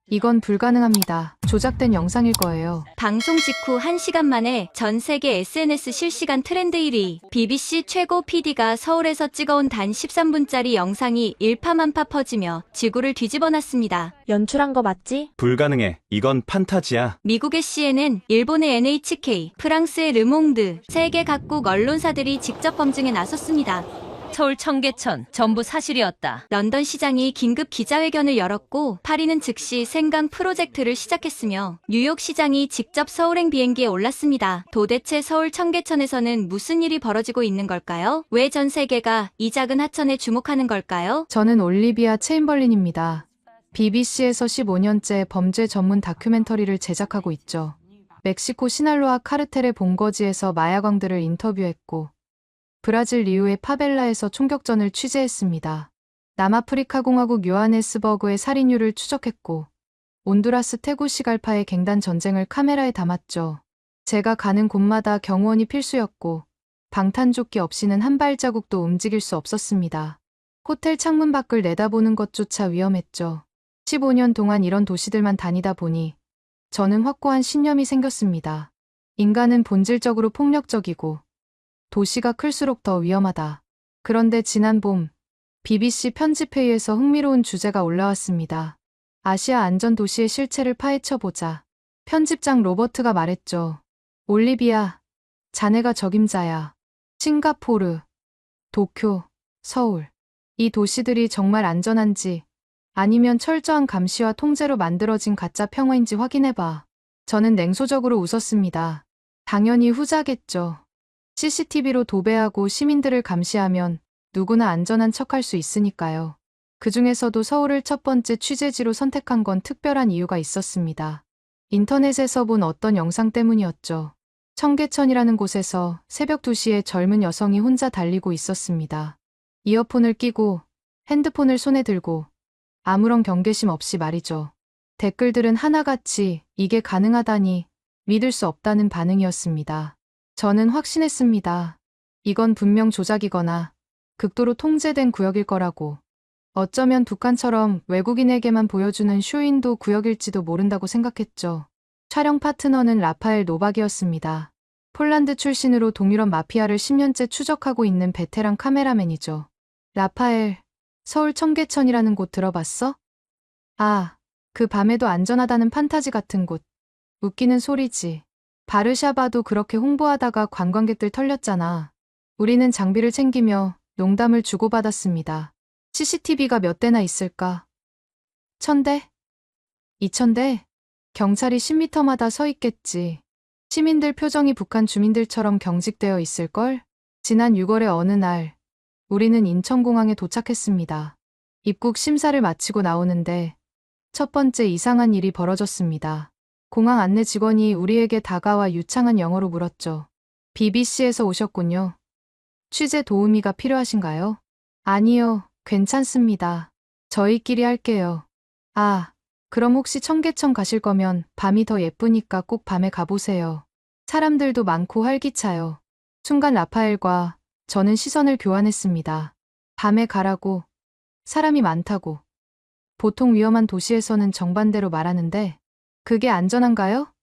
이건 불가능합니다. 조작된 영상일 거예요. 방송 직후 1시간 만에 전 세계 SNS 실시간 트렌드 1위. BBC 최고 PD가 서울에서 찍어온 단 13분짜리 영상이 일파만파 퍼지며 지구를 뒤집어놨습니다. 연출한 거 맞지? 불가능해. 이건 판타지야. 미국의 CNN, 일본의 NHK, 프랑스의 르몽드, 세계 각국 언론사들이 직접 검증에 나섰습니다. 서울 청계천 전부 사실이었다. 런던 시장이 긴급 기자회견을 열었고 파리는 즉시 생강 프로젝트를 시작했으며 뉴욕 시장이 직접 서울행 비행기에 올랐습니다. 도대체 서울 청계천에서는 무슨 일이 벌어지고 있는 걸까요? 왜 전 세계가 이 작은 하천에 주목하는 걸까요? 저는 올리비아 체인벌린입니다. BBC에서 15년째 범죄 전문 다큐멘터리를 제작하고 있죠. 멕시코 시날로아 카르텔의 본거지에서 마약왕들을 인터뷰했고 브라질 리우의 파벨라에서 총격전을 취재했습니다. 남아프리카 공화국 요하네스버그의 살인율을 추적했고 온두라스 테구시갈파의 갱단 전쟁을 카메라에 담았죠. 제가 가는 곳마다 경호원이 필수였고 방탄조끼 없이는 한 발자국도 움직일 수 없었습니다. 호텔 창문 밖을 내다보는 것조차 위험했죠. 15년 동안 이런 도시들만 다니다 보니 저는 확고한 신념이 생겼습니다. 인간은 본질적으로 폭력적이고 도시가 클수록 더 위험하다. 그런데 지난 봄 BBC 편집회의에서 흥미로운 주제가 올라왔습니다. 아시아 안전도시의 실체를 파헤쳐보자. 편집장 로버트가 말했죠. 올리비아, 자네가 적임자야. 싱가포르, 도쿄, 서울. 이 도시들이 정말 안전한지 아니면 철저한 감시와 통제로 만들어진 가짜 평화인지 확인해봐. 저는 냉소적으로 웃었습니다. 당연히 후자겠죠. CCTV로 도배하고 시민들을 감시하면 누구나 안전한 척할 수 있으니까요. 그 중에서도 서울을 첫 번째 취재지로 선택한 건 특별한 이유가 있었습니다. 인터넷에서 본 어떤 영상 때문이었죠. 청계천이라는 곳에서 새벽 2시에 젊은 여성이 혼자 달리고 있었습니다. 이어폰을 끼고 핸드폰을 손에 들고 아무런 경계심 없이 말이죠. 댓글들은 하나같이 이게 가능하다니 믿을 수 없다는 반응이었습니다. 저는 확신했습니다. 이건 분명 조작이거나 극도로 통제된 구역일 거라고. 어쩌면 북한처럼 외국인에게만 보여주는 쇼윈도 구역일지도 모른다고 생각했죠. 촬영 파트너는 라파엘 노박이었습니다. 폴란드 출신으로 동유럽 마피아를 10년째 추적하고 있는 베테랑 카메라맨이죠. 라파엘, 서울 청계천이라는 곳 들어봤어? 아, 그 밤에도 안전하다는 판타지 같은 곳. 웃기는 소리지. 바르샤바도 그렇게 홍보하다가 관광객들 털렸잖아. 우리는 장비를 챙기며 농담을 주고받았습니다. CCTV가 몇 대나 있을까? 1000대? 2000대? 경찰이 10m마다 서 있겠지. 시민들 표정이 북한 주민들처럼 경직되어 있을걸? 지난 6월의 어느 날, 우리는 인천공항에 도착했습니다. 입국 심사를 마치고 나오는데 첫 번째 이상한 일이 벌어졌습니다. 공항 안내 직원이 우리에게 다가와 유창한 영어로 물었죠. BBC에서 오셨군요. 취재 도우미가 필요하신가요? 아니요, 괜찮습니다. 저희끼리 할게요. 아, 그럼 혹시 청계천 가실 거면 밤이 더 예쁘니까 꼭 밤에 가보세요. 사람들도 많고 활기차요. 순간 라파엘과 저는 시선을 교환했습니다. 밤에 가라고, 사람이 많다고. 보통 위험한 도시에서는 정반대로 말하는데 그게 안전한가요?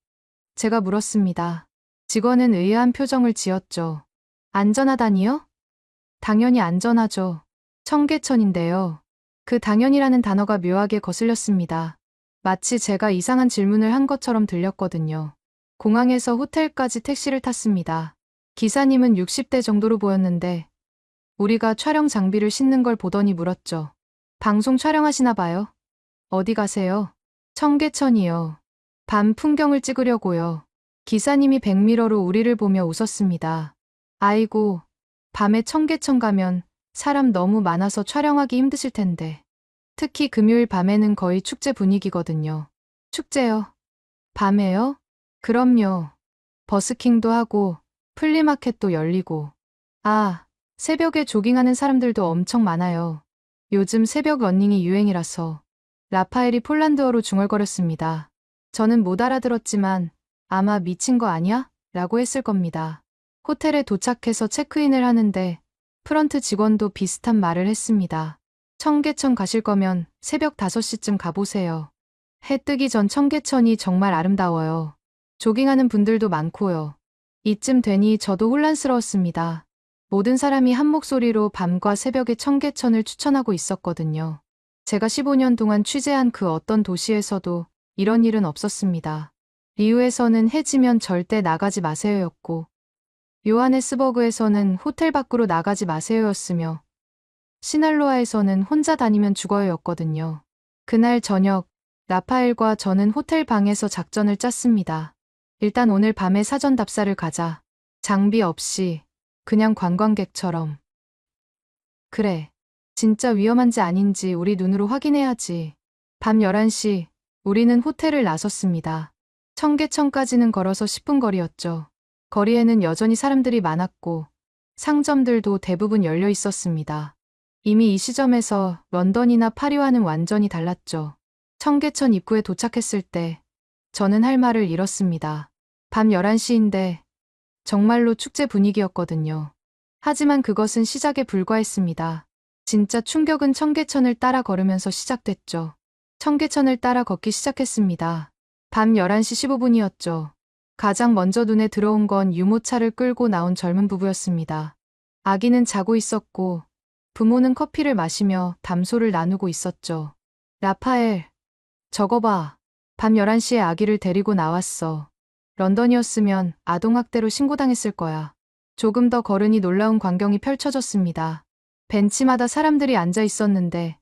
제가 물었습니다. 직원은 의아한 표정을 지었죠. 안전하다니요? 당연히 안전하죠. 청계천인데요. 그 당연이라는 단어가 묘하게 거슬렸습니다. 마치 제가 이상한 질문을 한 것처럼 들렸거든요. 공항에서 호텔까지 택시를 탔습니다. 기사님은 60대 정도로 보였는데 우리가 촬영 장비를 싣는 걸 보더니 물었죠. 방송 촬영하시나 봐요? 어디 가세요? 청계천이요. 밤 풍경을 찍으려고요. 기사님이 백미러로 우리를 보며 웃었습니다. 아이고, 밤에 청계천 가면 사람 너무 많아서 촬영하기 힘드실 텐데. 특히 금요일 밤에는 거의 축제 분위기거든요. 축제요? 밤에요? 그럼요. 버스킹도 하고 플리마켓도 열리고. 아, 새벽에 조깅하는 사람들도 엄청 많아요. 요즘 새벽 러닝이 유행이라서. 라파엘이 폴란드어로 중얼거렸습니다. 저는 못 알아들었지만 아마 미친 거 아니야? 라고 했을 겁니다. 호텔에 도착해서 체크인을 하는데 프런트 직원도 비슷한 말을 했습니다. 청계천 가실 거면 새벽 5시쯤 가보세요. 해 뜨기 전 청계천이 정말 아름다워요. 조깅하는 분들도 많고요. 이쯤 되니 저도 혼란스러웠습니다. 모든 사람이 한 목소리로 밤과 새벽의 청계천을 추천하고 있었거든요. 제가 15년 동안 취재한 그 어떤 도시에서도 이런 일은 없었습니다. 리우에서는 해 지면 절대 나가지 마세요였고, 요하네스버그에서는 호텔 밖으로 나가지 마세요였으며, 시날로아에서는 혼자 다니면 죽어요였거든요. 그날 저녁, 라파엘과 저는 호텔 방에서 작전을 짰습니다. 일단 오늘 밤에 사전 답사를 가자. 장비 없이, 그냥 관광객처럼. 그래. 진짜 위험한지 아닌지 우리 눈으로 확인해야지. 밤 11시, 우리는 호텔을 나섰습니다. 청계천까지는 걸어서 10분 거리였죠. 거리에는 여전히 사람들이 많았고, 상점들도 대부분 열려 있었습니다. 이미 이 시점에서 런던이나 파리와는 완전히 달랐죠. 청계천 입구에 도착했을 때, 저는 할 말을 잃었습니다. 밤 11시인데, 정말로 축제 분위기였거든요. 하지만 그것은 시작에 불과했습니다. 진짜 충격은 청계천을 따라 걸으면서 시작됐죠. 청계천을 따라 걷기 시작했습니다. 밤 11시 15분이었죠. 가장 먼저 눈에 들어온 건 유모차를 끌고 나온 젊은 부부였습니다. 아기는 자고 있었고, 부모는 커피를 마시며 담소를 나누고 있었죠. 라파엘, 저거 봐. 밤 11시에 아기를 데리고 나왔어. 런던이었으면 아동학대로 신고당했을 거야. 조금 더 걸으니 놀라운 광경이 펼쳐졌습니다. 벤치마다 사람들이 앉아 있었는데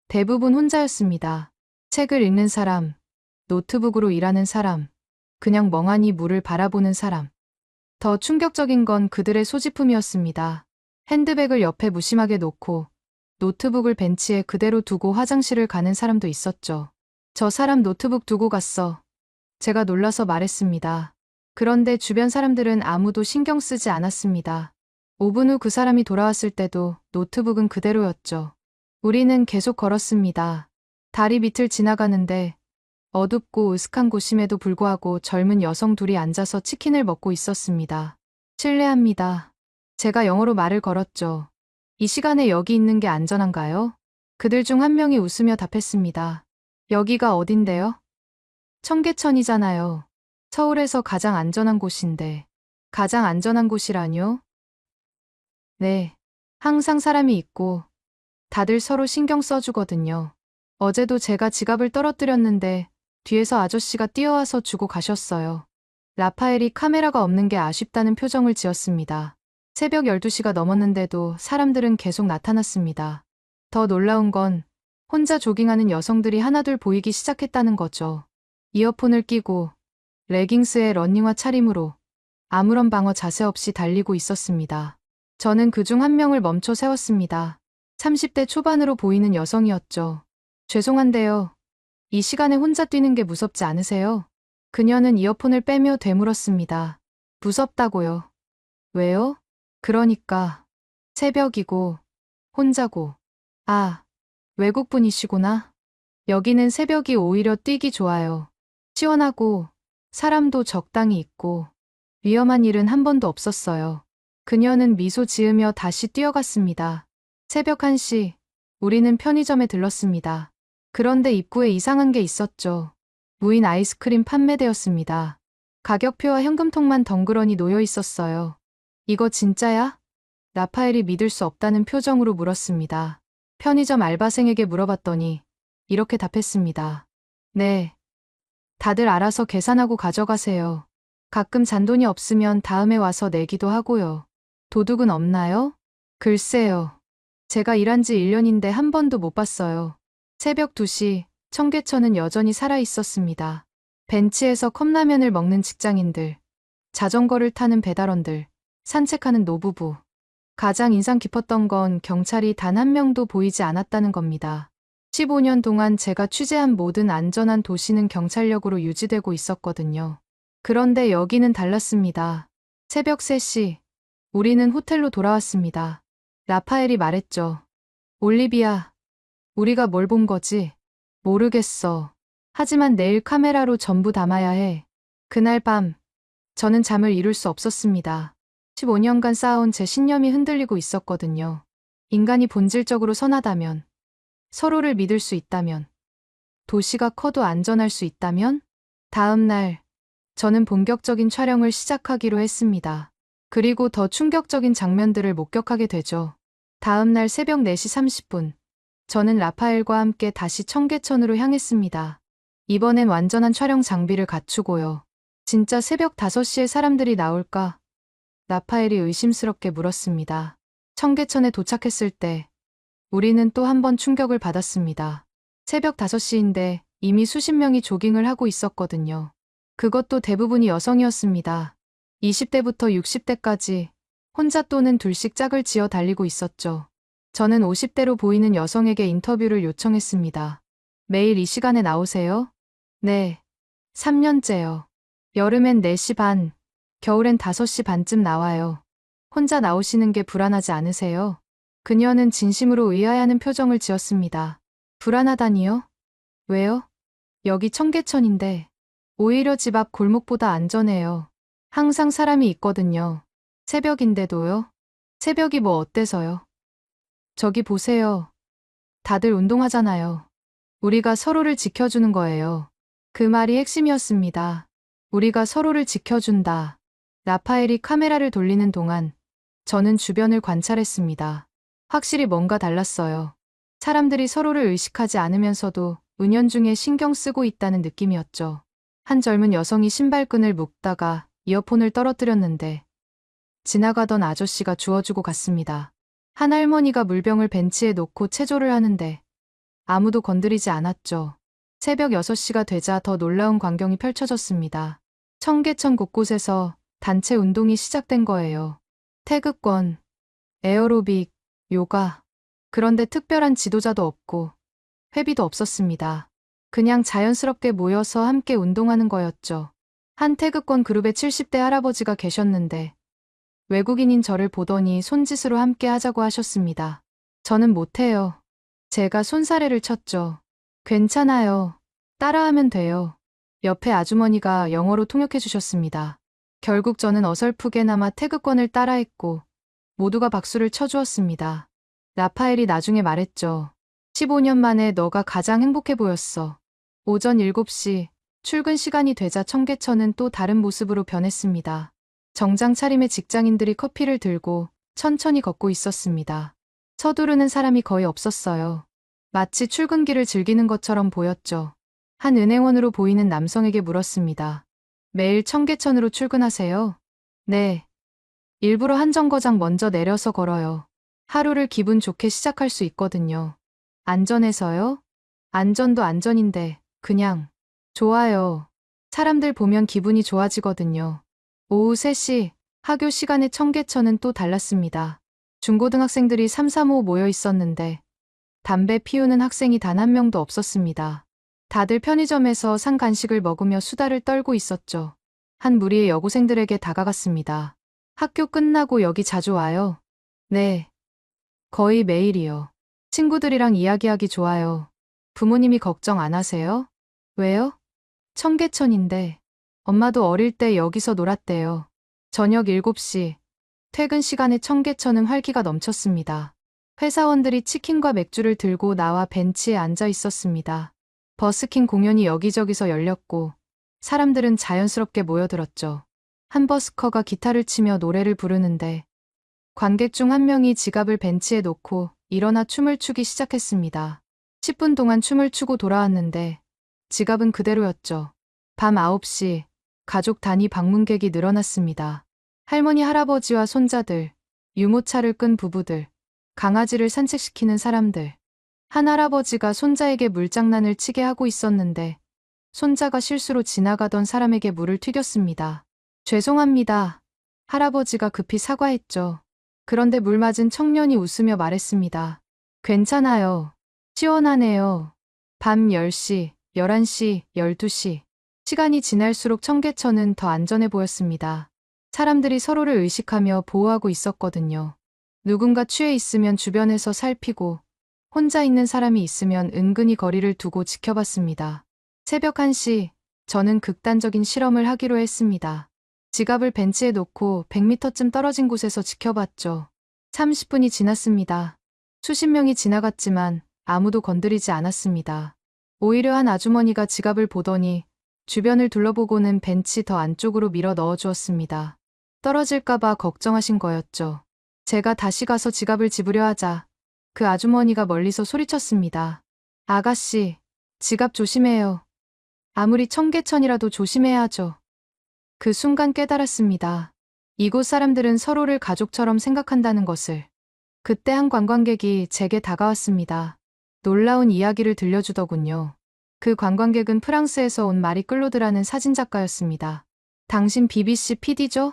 대부분 혼자였습니다. 책을 읽는 사람, 노트북으로 일하는 사람, 그냥 멍하니 물을 바라보는 사람. 더 충격적인 건 그들의 소지품이었습니다. 핸드백을 옆에 무심하게 놓고 노트북을 벤치에 그대로 두고 화장실을 가는 사람도 있었죠. 저 사람 노트북 두고 갔어. 제가 놀라서 말했습니다. 그런데 주변 사람들은 아무도 신경 쓰지 않았습니다. 5분 후 그 사람이 돌아왔을 때도 노트북은 그대로였죠. 우리는 계속 걸었습니다. 다리 밑을 지나가는데 어둡고 으슥한 곳임에도 불구하고 젊은 여성 둘이 앉아서 치킨을 먹고 있었습니다. 실례합니다. 제가 영어로 말을 걸었죠. 이 시간에 여기 있는 게 안전한가요? 그들 중 한 명이 웃으며 답했습니다. 여기가 어딘데요? 청계천이잖아요. 서울에서 가장 안전한 곳인데. 가장 안전한 곳이라뇨? 네. 항상 사람이 있고 다들 서로 신경 써주거든요. 어제도 제가 지갑을 떨어뜨렸는데 뒤에서 아저씨가 뛰어와서 주고 가셨어요. 라파엘이 카메라가 없는 게 아쉽다는 표정을 지었습니다. 새벽 12시가 넘었는데도 사람들은 계속 나타났습니다. 더 놀라운 건 혼자 조깅하는 여성들이 하나둘 보이기 시작했다는 거죠. 이어폰을 끼고 레깅스에 러닝화 차림으로 아무런 방어 자세 없이 달리고 있었습니다. 저는 그중 한 명을 멈춰 세웠습니다. 30대 초반으로 보이는 여성이었죠. 죄송한데요. 이 시간에 혼자 뛰는 게 무섭지 않으세요? 그녀는 이어폰을 빼며 되물었습니다. 무섭다고요. 왜요? 그러니까 새벽이고 혼자고. 아, 외국분이시구나. 여기는 새벽이 오히려 뛰기 좋아요. 시원하고 사람도 적당히 있고 위험한 일은 한 번도 없었어요. 그녀는 미소 지으며 다시 뛰어갔습니다. 새벽 1시, 우리는 편의점에 들렀습니다. 그런데 입구에 이상한 게 있었죠. 무인 아이스크림 판매되었습니다. 가격표와 현금통만 덩그러니 놓여 있었어요. 이거 진짜야? 라파엘이 믿을 수 없다는 표정으로 물었습니다. 편의점 알바생에게 물어봤더니 이렇게 답했습니다. 네. 다들 알아서 계산하고 가져가세요. 가끔 잔돈이 없으면 다음에 와서 내기도 하고요. 도둑은 없나요? 글쎄요. 제가 일한 지 1년인데 한 번도 못 봤어요. 새벽 2시, 청계천은 여전히 살아 있었습니다. 벤치에서 컵라면을 먹는 직장인들, 자전거를 타는 배달원들, 산책하는 노부부. 가장 인상 깊었던 건 경찰이 단 한 명도 보이지 않았다는 겁니다. 15년 동안 제가 취재한 모든 안전한 도시는 경찰력으로 유지되고 있었거든요. 그런데 여기는 달랐습니다. 새벽 3시, 우리는 호텔로 돌아왔습니다. 라파엘이 말했죠. 올리비아, 우리가 뭘 본 거지? 모르겠어. 하지만 내일 카메라로 전부 담아야 해. 그날 밤, 저는 잠을 이룰 수 없었습니다. 15년간 쌓아온 제 신념이 흔들리고 있었거든요. 인간이 본질적으로 선하다면, 서로를 믿을 수 있다면, 도시가 커도 안전할 수 있다면? 다음 날, 저는 본격적인 촬영을 시작하기로 했습니다. 그리고 더 충격적인 장면들을 목격하게 되죠. 다음 날 새벽 4시 30분, 저는 라파엘과 함께 다시 청계천으로 향했습니다. 이번엔 완전한 촬영 장비를 갖추고요. 진짜 새벽 5시에 사람들이 나올까? 라파엘이 의심스럽게 물었습니다. 청계천에 도착했을 때 우리는 또 한 번 충격을 받았습니다. 새벽 5시인데 이미 수십 명이 조깅을 하고 있었거든요. 그것도 대부분이 여성이었습니다. 20대부터 60대까지 혼자 또는 둘씩 짝을 지어 달리고 있었죠. 저는 50대로 보이는 여성에게 인터뷰를 요청했습니다. 매일 이 시간에 나오세요? 네. 3년째요. 여름엔 4시 반, 겨울엔 5시 반쯤 나와요. 혼자 나오시는 게 불안하지 않으세요? 그녀는 진심으로 의아해하는 표정을 지었습니다. 불안하다니요? 왜요? 여기 청계천인데 오히려 집 앞 골목보다 안전해요. 항상 사람이 있거든요. 새벽인데도요? 새벽이 뭐 어때서요? 저기 보세요. 다들 운동하잖아요. 우리가 서로를 지켜주는 거예요. 그 말이 핵심이었습니다. 우리가 서로를 지켜준다. 라파엘이 카메라를 돌리는 동안 저는 주변을 관찰했습니다. 확실히 뭔가 달랐어요. 사람들이 서로를 의식하지 않으면서도 은연중에 신경 쓰고 있다는 느낌이었죠. 한 젊은 여성이 신발끈을 묶다가 이어폰을 떨어뜨렸는데 지나가던 아저씨가 주워주고 갔습니다. 한 할머니가 물병을 벤치에 놓고 체조를 하는데 아무도 건드리지 않았죠. 새벽 6시가 되자 더 놀라운 광경이 펼쳐졌습니다. 청계천 곳곳에서 단체 운동이 시작된 거예요. 태극권, 에어로빅, 요가. 그런데 특별한 지도자도 없고 회비도 없었습니다. 그냥 자연스럽게 모여서 함께 운동하는 거였죠. 한 태극권 그룹에 70대 할아버지가 계셨는데 외국인인 저를 보더니 손짓으로 함께 하자고 하셨습니다. 저는 못해요. 제가 손사래를 쳤죠. 괜찮아요. 따라하면 돼요. 옆에 아주머니가 영어로 통역해 주셨습니다. 결국 저는 어설프게나마 태극권을 따라했고 모두가 박수를 쳐주었습니다. 라파엘이 나중에 말했죠. 15년 만에 너가 가장 행복해 보였어. 오전 7시 출근 시간이 되자 청계천은 또 다른 모습으로 변했습니다. 정장 차림의 직장인들이 커피를 들고 천천히 걷고 있었습니다. 서두르는 사람이 거의 없었어요. 마치 출근길을 즐기는 것처럼 보였죠. 한 은행원으로 보이는 남성에게 물었습니다. 매일 청계천으로 출근하세요? 네. 일부러 한 정거장 먼저 내려서 걸어요. 하루를 기분 좋게 시작할 수 있거든요. 안전해서요? 안전도 안전인데 그냥 좋아요. 사람들 보면 기분이 좋아지거든요. 오후 3시 학교 시간에 청계천은 또 달랐습니다. 중고등학생들이 335 모여 있었는데 담배 피우는 학생이 단 한 명도 없었습니다. 다들 편의점에서 산 간식을 먹으며 수다를 떨고 있었죠. 한 무리의 여고생들에게 다가갔습니다. 학교 끝나고 여기 자주 와요? 네. 거의 매일이요. 친구들이랑 이야기하기 좋아요. 부모님이 걱정 안 하세요? 왜요? 청계천인데 엄마도 어릴 때 여기서 놀았대요. 저녁 7시 퇴근 시간에 청계천은 활기가 넘쳤습니다. 회사원들이 치킨과 맥주를 들고 나와 벤치에 앉아 있었습니다. 버스킹 공연이 여기저기서 열렸고 사람들은 자연스럽게 모여들었죠. 한 버스커가 기타를 치며 노래를 부르는데 관객 중 한 명이 지갑을 벤치에 놓고 일어나 춤을 추기 시작했습니다. 10분 동안 춤을 추고 돌아왔는데 지갑은 그대로였죠. 밤 9시 가족 단위 방문객이 늘어났습니다. 할머니 할아버지와 손자들, 유모차를 끈 부부들, 강아지를 산책시키는 사람들. 한 할아버지가 손자에게 물장난을 치게 하고 있었는데 손자가 실수로 지나가던 사람에게 물을 튀겼습니다. 죄송합니다. 할아버지가 급히 사과했죠. 그런데 물 맞은 청년이 웃으며 말했습니다. 괜찮아요. 시원하네요. 밤 10시, 11시, 12시. 시간이 지날수록 청계천은 더 안전해 보였습니다. 사람들이 서로를 의식하며 보호하고 있었거든요. 누군가 취해 있으면 주변에서 살피고 혼자 있는 사람이 있으면 은근히 거리를 두고 지켜봤습니다. 새벽 1시, 저는 극단적인 실험을 하기로 했습니다. 지갑을 벤치에 놓고 100m쯤 떨어진 곳에서 지켜봤죠. 30분이 지났습니다. 수십 명이 지나갔지만 아무도 건드리지 않았습니다. 오히려 한 아주머니가 지갑을 보더니 주변을 둘러보고는 벤치 더 안쪽으로 밀어 넣어 주었습니다. 떨어질까봐 걱정하신 거였죠. 제가 다시 가서 지갑을 집으려 하자 그 아주머니가 멀리서 소리쳤습니다. 아가씨, 지갑 조심해요. 아무리 청계천이라도 조심해야 하죠. 그 순간 깨달았습니다. 이곳 사람들은 서로를 가족처럼 생각한다는 것을. 그때 한 관광객이 제게 다가왔습니다. 놀라운 이야기를 들려주더군요. 그 관광객은 프랑스에서 온 마리 클로드라는 사진작가였습니다. 당신 BBC PD죠?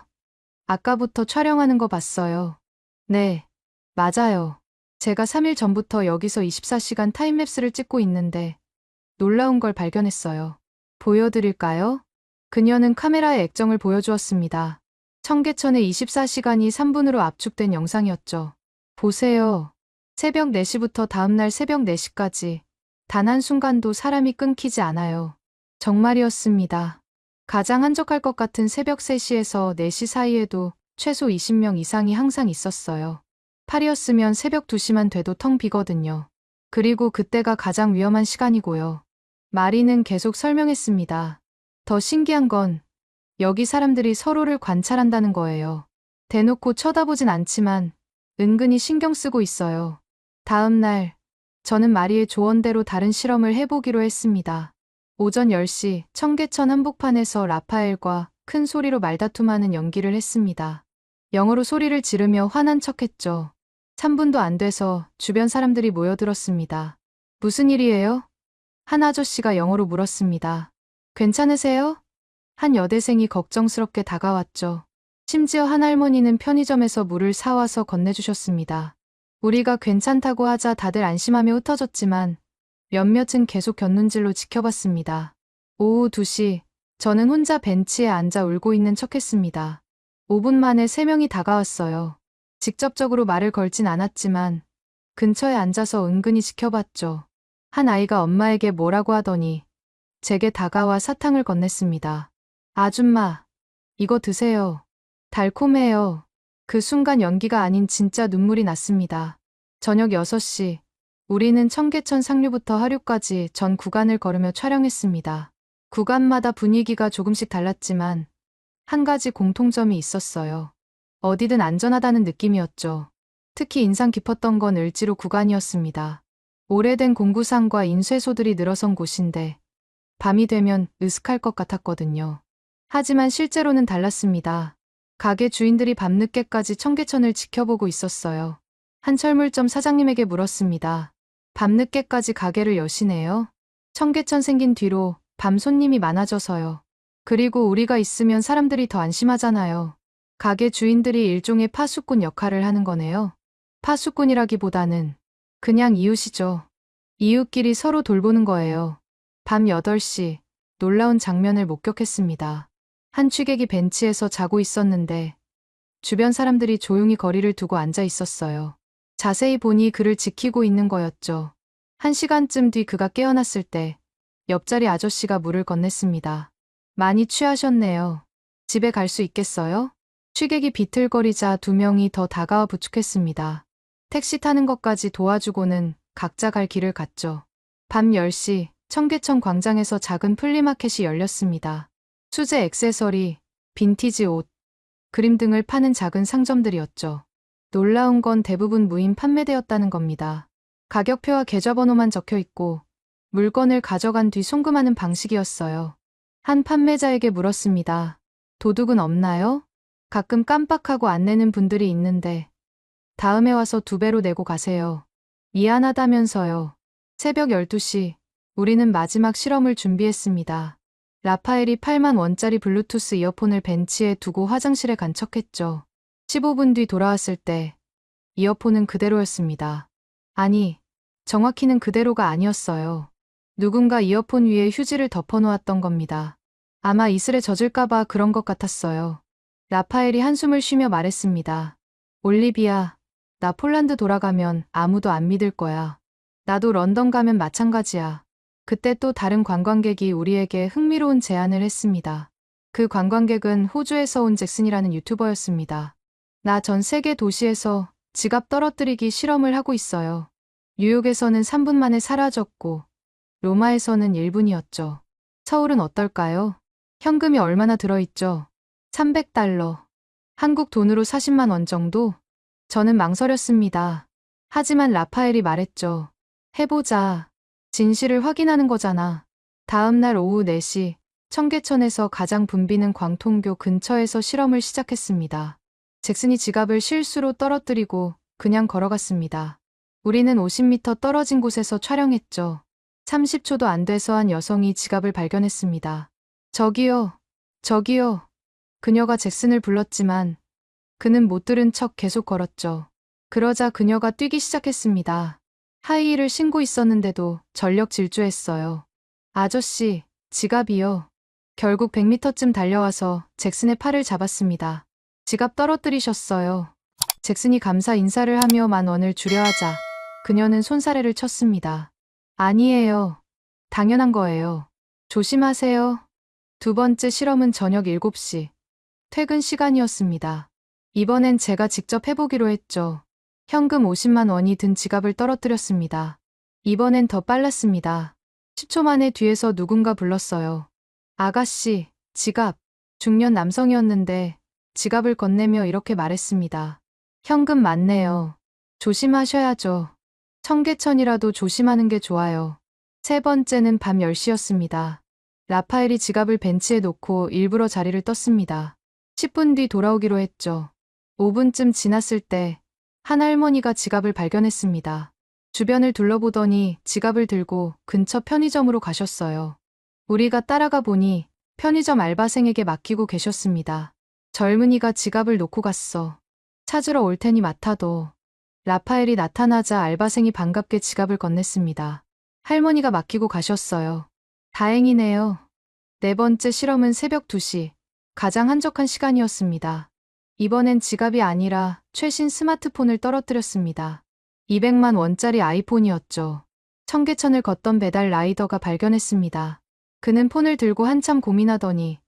아까부터 촬영하는 거 봤어요. 네, 맞아요. 제가 3일 전부터 여기서 24시간 타임랩스를 찍고 있는데 놀라운 걸 발견했어요. 보여드릴까요? 그녀는 카메라의 액정을 보여주었습니다. 청계천의 24시간이 3분으로 압축된 영상이었죠. 보세요. 새벽 4시부터 다음날 새벽 4시까지 단 한순간도 사람이 끊기지 않아요. 정말이었습니다. 가장 한적할 것 같은 새벽 3시에서 4시 사이에도 최소 20명 이상이 항상 있었어요. 8이었으면 새벽 2시만 돼도 텅 비거든요. 그리고 그때가 가장 위험한 시간이고요. 마리는 계속 설명했습니다. 더 신기한 건 여기 사람들이 서로를 관찰한다는 거예요. 대놓고 쳐다보진 않지만 은근히 신경 쓰고 있어요. 다음 날 저는 마리의 조언대로 다른 실험을 해보기로 했습니다. 오전 10시 청계천 한복판에서 라파엘과 큰 소리로 말다툼하는 연기를 했습니다. 영어로 소리를 지르며 화난 척했죠. 3분도 안 돼서 주변 사람들이 모여들었습니다. 무슨 일이에요? 한 아저씨가 영어로 물었습니다. 괜찮으세요? 한 여대생이 걱정스럽게 다가왔죠. 심지어 한 할머니는 편의점에서 물을 사와서 건네주셨습니다. 우리가 괜찮다고 하자 다들 안심하며 흩어졌지만 몇몇은 계속 곁눈질로 지켜봤습니다. 오후 2시, 저는 혼자 벤치에 앉아 울고 있는 척했습니다. 5분 만에 3명이 다가왔어요. 직접적으로 말을 걸진 않았지만 근처에 앉아서 은근히 지켜봤죠. 한 아이가 엄마에게 뭐라고 하더니 제게 다가와 사탕을 건넸습니다. 아줌마, 이거 드세요. 달콤해요. 그 순간 연기가 아닌 진짜 눈물이 났습니다. 저녁 6시, 우리는 청계천 상류부터 하류까지 전 구간을 걸으며 촬영했습니다. 구간마다 분위기가 조금씩 달랐지만 한 가지 공통점이 있었어요. 어디든 안전하다는 느낌이었죠. 특히 인상 깊었던 건 을지로 구간이었습니다. 오래된 공구상과 인쇄소들이 늘어선 곳인데 밤이 되면 으슥할 것 같았거든요. 하지만 실제로는 달랐습니다. 가게 주인들이 밤늦게까지 청계천을 지켜보고 있었어요. 한 철물점 사장님에게 물었습니다. 밤늦게까지 가게를 여시네요? 청계천 생긴 뒤로 밤 손님이 많아져서요. 그리고 우리가 있으면 사람들이 더 안심하잖아요. 가게 주인들이 일종의 파수꾼 역할을 하는 거네요. 파수꾼이라기보다는 그냥 이웃이죠. 이웃끼리 서로 돌보는 거예요. 밤 8시, 놀라운 장면을 목격했습니다. 한 취객이 벤치에서 자고 있었는데 주변 사람들이 조용히 거리를 두고 앉아 있었어요. 자세히 보니 그를 지키고 있는 거였죠. 1시간쯤 뒤 그가 깨어났을 때 옆자리 아저씨가 물을 건넸습니다. 많이 취하셨네요. 집에 갈 수 있겠어요? 취객이 비틀거리자 2명이 더 다가와 부축했습니다. 택시 타는 것까지 도와주고는 각자 갈 길을 갔죠. 밤 10시 청계천 광장에서 작은 플리마켓이 열렸습니다. 수제 액세서리, 빈티지 옷, 그림 등을 파는 작은 상점들이었죠. 놀라운 건 대부분 무인 판매되었다는 겁니다. 가격표와 계좌번호만 적혀 있고 물건을 가져간 뒤 송금하는 방식이었어요. 한 판매자에게 물었습니다. 도둑은 없나요? 가끔 깜빡하고 안 내는 분들이 있는데 다음에 와서 2배로 내고 가세요. 미안하다면서요. 새벽 12시, 우리는 마지막 실험을 준비했습니다. 라파엘이 8만 원짜리 블루투스 이어폰을 벤치에 두고 화장실에 간 척했죠. 15분 뒤 돌아왔을 때 이어폰은 그대로였습니다. 아니, 정확히는 그대로가 아니었어요. 누군가 이어폰 위에 휴지를 덮어놓았던 겁니다. 아마 이슬에 젖을까봐 그런 것 같았어요. 라파엘이 한숨을 쉬며 말했습니다. 올리비아, 나 폴란드 돌아가면 아무도 안 믿을 거야. 나도 런던 가면 마찬가지야. 그때 또 다른 관광객이 우리에게 흥미로운 제안을 했습니다. 그 관광객은 호주에서 온 잭슨이라는 유튜버였습니다. 나 전 세계 도시에서 지갑 떨어뜨리기 실험을 하고 있어요. 뉴욕에서는 3분 만에 사라졌고 로마에서는 1분이었죠. 서울은 어떨까요? 현금이 얼마나 들어있죠? 300달러. 한국 돈으로 40만 원 정도? 저는 망설였습니다. 하지만 라파엘이 말했죠. 해보자. 진실을 확인하는 거잖아. 다음 날 오후 4시, 청계천에서 가장 붐비는 광통교 근처에서 실험을 시작했습니다. 잭슨이 지갑을 실수로 떨어뜨리고 그냥 걸어갔습니다. 우리는 50m 떨어진 곳에서 촬영했죠. 30초도 안 돼서 한 여성이 지갑을 발견했습니다. 저기요, 저기요. 그녀가 잭슨을 불렀지만 그는 못 들은 척 계속 걸었죠. 그러자 그녀가 뛰기 시작했습니다. 하이힐을 신고 있었는데도 전력 질주했어요. 아저씨, 지갑이요. 결국 100m쯤 달려와서 잭슨의 팔을 잡았습니다. 지갑 떨어뜨리셨어요. 잭슨이 감사 인사를 하며 10,000원을 주려 하자 그녀는 손사래를 쳤습니다. 아니에요. 당연한 거예요. 조심하세요. 두 번째 실험은 저녁 7시. 퇴근 시간이었습니다. 이번엔 제가 직접 해보기로 했죠. 현금 50만 원이 든 지갑을 떨어뜨렸습니다. 이번엔 더 빨랐습니다. 10초 만에 뒤에서 누군가 불렀어요. 아가씨, 지갑. 중년 남성이었는데 지갑을 건네며 이렇게 말했습니다. 현금 맞네요. 조심하셔야죠. 청계천이라도 조심하는 게 좋아요. 세 번째는 밤 10시였습니다. 라파엘이 지갑을 벤치에 놓고 일부러 자리를 떴습니다. 10분 뒤 돌아오기로 했죠. 5분쯤 지났을 때 한 할머니가 지갑을 발견했습니다. 주변을 둘러보더니 지갑을 들고 근처 편의점으로 가셨어요. 우리가 따라가 보니 편의점 알바생에게 맡기고 계셨습니다. 젊은이가 지갑을 놓고 갔어. 찾으러 올 테니 맡아둬. 라파엘이 나타나자 알바생이 반갑게 지갑을 건넸습니다. 할머니가 맡기고 가셨어요. 다행이네요. 네 번째 실험은 새벽 2시. 가장 한적한 시간이었습니다. 이번엔 지갑이 아니라 최신 스마트폰을 떨어뜨렸습니다. 200만 원짜리 아이폰이었죠. 청계천을 걷던 배달 라이더가 발견했습니다. 그는 폰을 들고 한참 고민하더니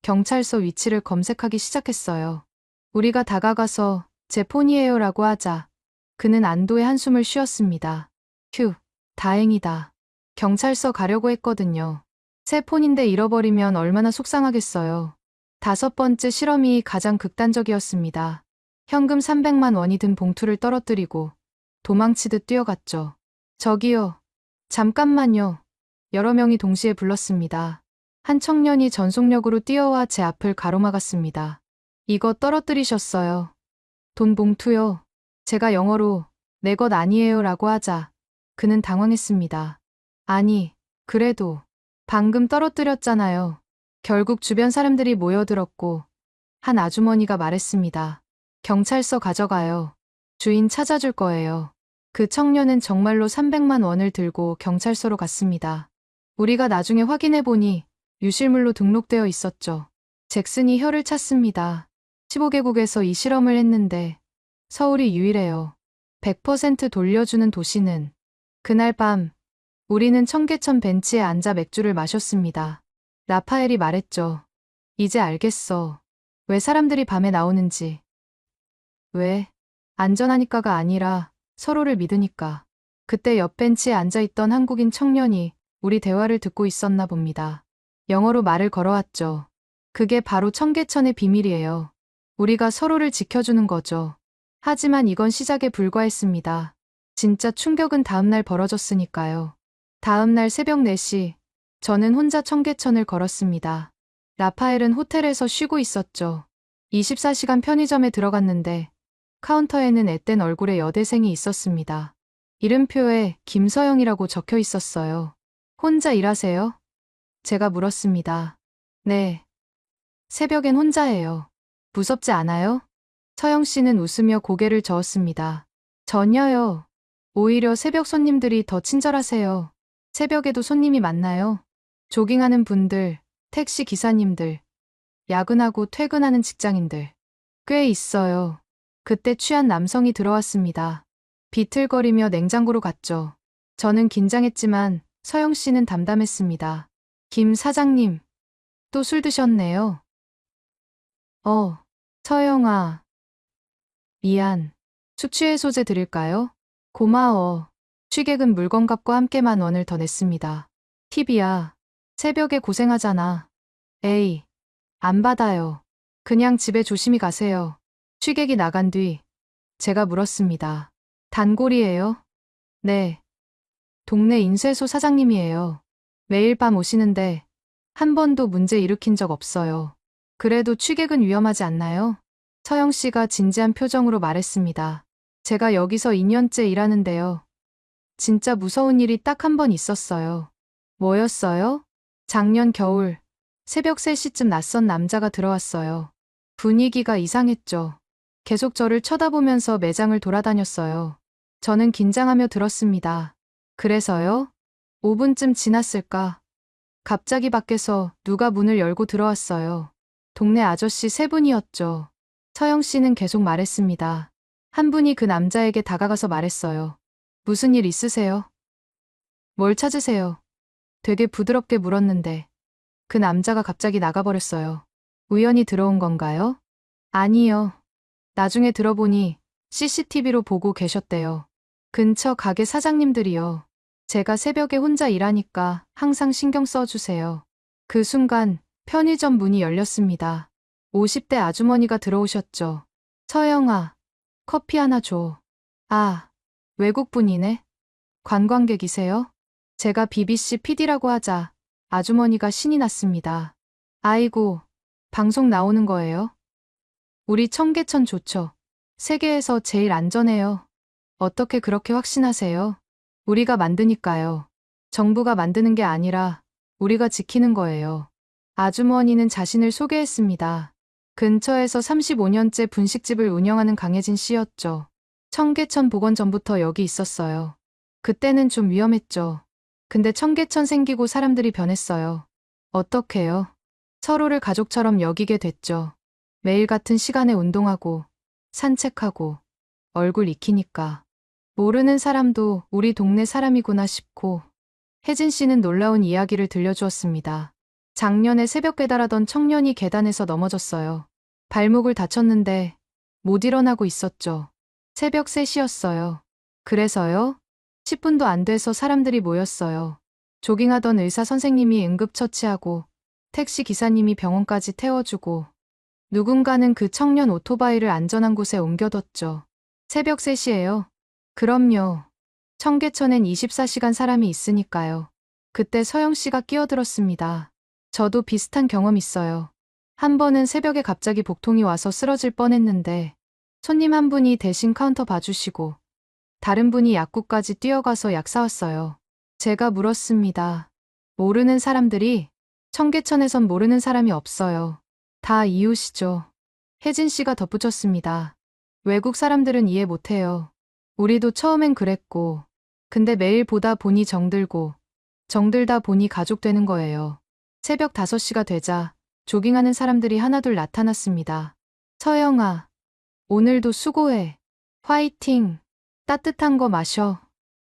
경찰서 위치를 검색하기 시작했어요. 우리가 다가가서 제 폰이에요 라고 하자 그는 안도의 한숨을 쉬었습니다. 휴, 다행이다. 경찰서 가려고 했거든요. 새 폰인데 잃어버리면 얼마나 속상하겠어요. 다섯 번째 실험이 가장 극단적이었습니다. 현금 300만 원이 든 봉투를 떨어뜨리고 도망치듯 뛰어갔죠. 저기요. 잠깐만요. 여러 명이 동시에 불렀습니다. 한 청년이 전속력으로 뛰어와 제 앞을 가로막았습니다. 이거 떨어뜨리셨어요. 돈 봉투요. 제가 영어로 내 것 아니에요 라고 하자 그는 당황했습니다. 아니, 그래도 방금 떨어뜨렸잖아요. 결국 주변 사람들이 모여들었고 한 아주머니가 말했습니다. 경찰서 가져가요. 주인 찾아줄 거예요. 그 청년은 정말로 300만 원을 들고 경찰서로 갔습니다. 우리가 나중에 확인해보니 유실물로 등록되어 있었죠. 잭슨이 혀를 찼습니다. 15개국에서 이 실험을 했는데 서울이 유일해요. 100% 돌려주는 도시는. 그날 밤 우리는 청계천 벤치에 앉아 맥주를 마셨습니다. 라파엘이 말했죠. 이제 알겠어. 왜 사람들이 밤에 나오는지. 왜? 안전하니까가 아니라 서로를 믿으니까. 그때 옆 벤치에 앉아있던 한국인 청년이 우리 대화를 듣고 있었나 봅니다. 영어로 말을 걸어왔죠. 그게 바로 청계천의 비밀이에요. 우리가 서로를 지켜주는 거죠. 하지만 이건 시작에 불과했습니다. 진짜 충격은 다음날 벌어졌으니까요. 다음날 새벽 4시, 저는 혼자 청계천을 걸었습니다. 라파엘은 호텔에서 쉬고 있었죠. 24시간 편의점에 들어갔는데 카운터에는 앳된 얼굴의 여대생이 있었습니다. 이름표에 김서영이라고 적혀 있었어요. 혼자 일하세요? 제가 물었습니다. 네. 새벽엔 혼자예요. 무섭지 않아요? 서영 씨는 웃으며 고개를 저었습니다. 전혀요. 오히려 새벽 손님들이 더 친절하세요. 새벽에도 손님이 많나요? 조깅하는 분들, 택시 기사님들, 야근하고 퇴근하는 직장인들. 꽤 있어요. 그때 취한 남성이 들어왔습니다. 비틀거리며 냉장고로 갔죠. 저는 긴장했지만 서영 씨는 담담했습니다. 김 사장님, 또 술 드셨네요. 서영아. 미안. 숙취해소제 드릴까요? 고마워. 취객은 물건값과 함께 10,000원을 더 냈습니다. 팁이야. 새벽에 고생하잖아. 에이, 안 받아요. 그냥 집에 조심히 가세요. 취객이 나간 뒤 제가 물었습니다. 단골이에요? 네. 동네 인쇄소 사장님이에요. 매일 밤 오시는데 한 번도 문제 일으킨 적 없어요. 그래도 취객은 위험하지 않나요? 서영 씨가 진지한 표정으로 말했습니다. 제가 여기서 2년째 일하는데요. 진짜 무서운 일이 딱 한 번 있었어요. 뭐였어요? 작년 겨울 새벽 3시쯤 낯선 남자가 들어왔어요. 분위기가 이상했죠. 계속 저를 쳐다보면서 매장을 돌아다녔어요. 저는 긴장하며 들었습니다. 그래서요? 5분쯤 지났을까? 갑자기 밖에서 누가 문을 열고 들어왔어요. 동네 아저씨 3분이었죠. 서영 씨는 계속 말했습니다. 한 분이 그 남자에게 다가가서 말했어요. 무슨 일 있으세요? 뭘 찾으세요? 되게 부드럽게 물었는데 그 남자가 갑자기 나가버렸어요. 우연히 들어온 건가요? 아니요. 나중에 들어보니 CCTV로 보고 계셨대요. 근처 가게 사장님들이요. 제가 새벽에 혼자 일하니까 항상 신경 써주세요. 그 순간 편의점 문이 열렸습니다. 50대 아주머니가 들어오셨죠. 서영아, 커피 하나 줘. 아, 외국분이네. 관광객이세요? 제가 BBC PD라고 하자 아주머니가 신이 났습니다. 아이고, 방송 나오는 거예요? 우리 청계천 좋죠. 세계에서 제일 안전해요. 어떻게 그렇게 확신하세요? 우리가 만드니까요. 정부가 만드는 게 아니라 우리가 지키는 거예요. 아주머니는 자신을 소개했습니다. 근처에서 35년째 분식집을 운영하는 강혜진 씨였죠. 청계천 복원 전부터 여기 있었어요. 그때는 좀 위험했죠. 근데 청계천 생기고 사람들이 변했어요. 어떻게요? 서로를 가족처럼 여기게 됐죠. 매일 같은 시간에 운동하고, 산책하고, 얼굴 익히니까. 모르는 사람도 우리 동네 사람이구나 싶고, 혜진 씨는 놀라운 이야기를 들려주었습니다. 작년에 새벽 배달하던 청년이 계단에서 넘어졌어요. 발목을 다쳤는데 못 일어나고 있었죠. 새벽 3시였어요. 그래서요? 10분도 안 돼서 사람들이 모였어요. 조깅하던 의사 선생님이 응급처치하고 택시 기사님이 병원까지 태워주고 누군가는 그 청년 오토바이를 안전한 곳에 옮겨뒀죠. 새벽 3시예요. 그럼요. 청계천엔 24시간 사람이 있으니까요. 그때 서영 씨가 끼어들었습니다. 저도 비슷한 경험 있어요. 한 번은 새벽에 갑자기 복통이 와서 쓰러질 뻔했는데 손님 한 분이 대신 카운터 봐주시고 다른 분이 약국까지 뛰어가서 약 사왔어요. 제가 물었습니다. 모르는 사람들이? 청계천에선 모르는 사람이 없어요. 다 이웃이죠. 혜진 씨가 덧붙였습니다. 외국 사람들은 이해 못해요. 우리도 처음엔 그랬고, 근데 매일 보다 보니 정들고, 정들다 보니 가족 되는 거예요. 새벽 5시가 되자 조깅하는 사람들이 하나둘 나타났습니다. 서영아, 오늘도 수고해. 화이팅. 따뜻한 거 마셔.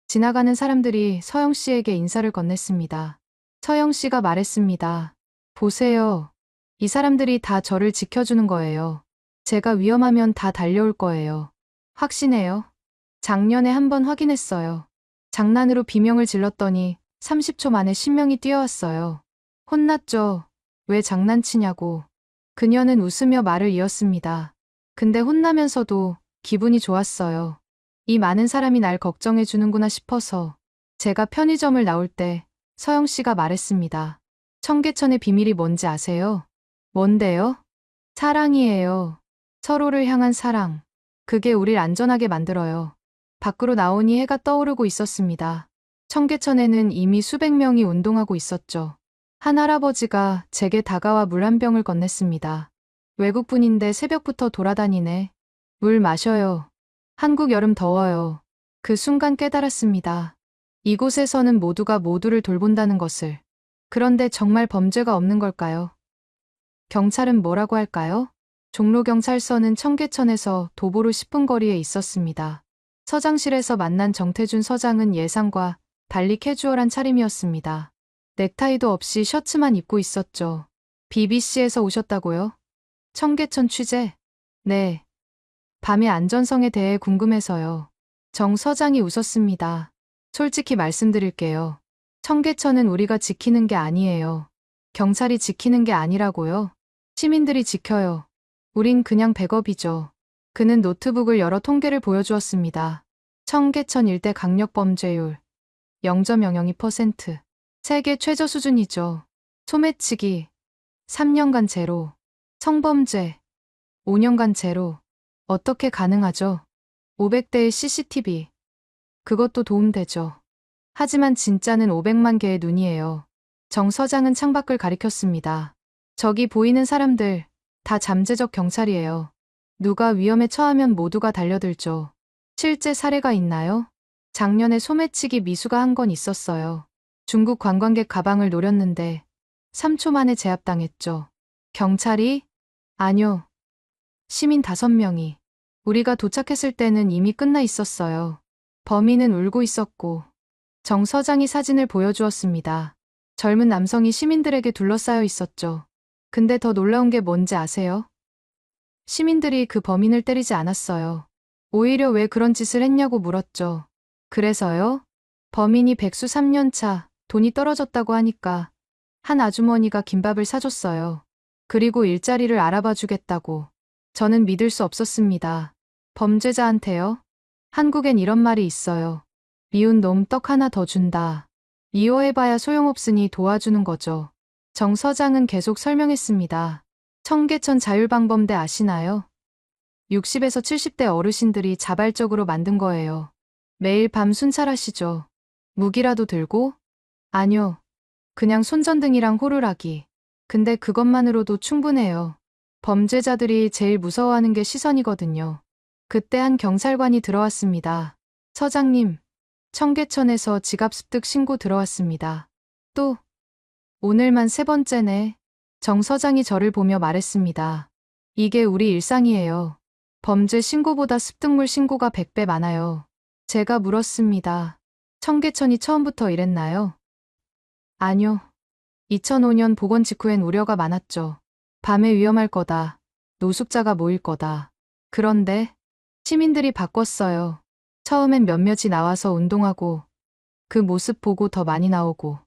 지나가는 사람들이 서영 씨에게 인사를 건넸습니다. 서영 씨가 말했습니다. 보세요. 이 사람들이 다 저를 지켜주는 거예요. 제가 위험하면 다 달려올 거예요. 확신해요. 작년에 한 번 확인했어요. 장난으로 비명을 질렀더니 30초 만에 10명이 뛰어왔어요. 혼났죠. 왜 장난치냐고. 그녀는 웃으며 말을 이었습니다. 근데 혼나면서도 기분이 좋았어요. 이 많은 사람이 날 걱정해 주는구나 싶어서. 제가 편의점을 나올 때 서영 씨가 말했습니다. 청계천의 비밀이 뭔지 아세요? 뭔데요? 사랑이에요. 서로를 향한 사랑. 그게 우릴 안전하게 만들어요. 밖으로 나오니 해가 떠오르고 있었습니다. 청계천에는 이미 수백 명이 운동하고 있었죠. 한 할아버지가 제게 다가와 물 한 병을 건넸습니다. 외국분인데 새벽부터 돌아다니네. 물 마셔요. 한국 여름 더워요. 그 순간 깨달았습니다. 이곳에서는 모두가 모두를 돌본다는 것을. 그런데 정말 범죄가 없는 걸까요? 경찰은 뭐라고 할까요? 종로경찰서는 청계천에서 도보로 10분 거리에 있었습니다. 서장실에서 만난 정태준 서장은 예상과 달리 캐주얼한 차림이었습니다. 넥타이도 없이 셔츠만 입고 있었죠. BBC에서 오셨다고요? 청계천 취재? 네. 밤의 안전성에 대해 궁금해서요. 정 서장이 웃었습니다. 솔직히 말씀드릴게요. 청계천은 우리가 지키는 게 아니에요. 경찰이 지키는 게 아니라고요. 시민들이 지켜요. 우린 그냥 백업이죠. 그는 노트북을 열어 통계를 보여주었습니다. 청계천 일대 강력범죄율 0.002%. 세계 최저 수준이죠. 소매치기 3년간 제로. 성범죄 5년간 제로. 어떻게 가능하죠? 500대의 CCTV. 그것도 도움되죠. 하지만 진짜는 500만 개의 눈이에요. 정 서장은 창밖을 가리켰습니다. 저기 보이는 사람들 다 잠재적 경찰이에요. 누가 위험에 처하면 모두가 달려들죠. 실제 사례가 있나요? 작년에 소매치기 미수가 한 건 있었어요. 중국 관광객 가방을 노렸는데 3초 만에 제압당했죠. 경찰이? 아니요. 시민 5명이. 우리가 도착했을 때는 이미 끝나 있었어요. 범인은 울고 있었고 정 서장이 사진을 보여주었습니다. 젊은 남성이 시민들에게 둘러싸여 있었죠. 근데 더 놀라운 게 뭔지 아세요? 시민들이 그 범인을 때리지 않았어요. 오히려 왜 그런 짓을 했냐고 물었죠. 그래서요? 범인이 백수 3년차 돈이 떨어졌다고 하니까 한 아주머니가 김밥을 사줬어요. 그리고 일자리를 알아봐 주겠다고. 저는 믿을 수 없었습니다. 범죄자한테요? 한국엔 이런 말이 있어요. 미운 놈 떡 하나 더 준다. 미워해봐야 소용없으니 도와주는 거죠. 정 서장은 계속 설명했습니다. 청계천 자율방범대 아시나요? 60에서 70대 어르신들이 자발적으로 만든 거예요. 매일 밤 순찰하시죠. 무기라도 들고? 아니요. 그냥 손전등이랑 호루라기. 근데 그것만으로도 충분해요. 범죄자들이 제일 무서워하는 게 시선이거든요. 그때 한 경찰관이 들어왔습니다. 서장님, 청계천에서 지갑 습득 신고 들어왔습니다. 또, 오늘만 3번째네. 정 서장이 저를 보며 말했습니다. 이게 우리 일상이에요. 범죄 신고보다 습득물 신고가 100배 많아요. 제가 물었습니다. 청계천이 처음부터 이랬나요? 아니요. 2005년 복원 직후엔 우려가 많았죠. 밤에 위험할 거다. 노숙자가 모일 거다. 그런데 시민들이 바꿨어요. 처음엔 몇몇이 나와서 운동하고 그 모습 보고 더 많이 나오고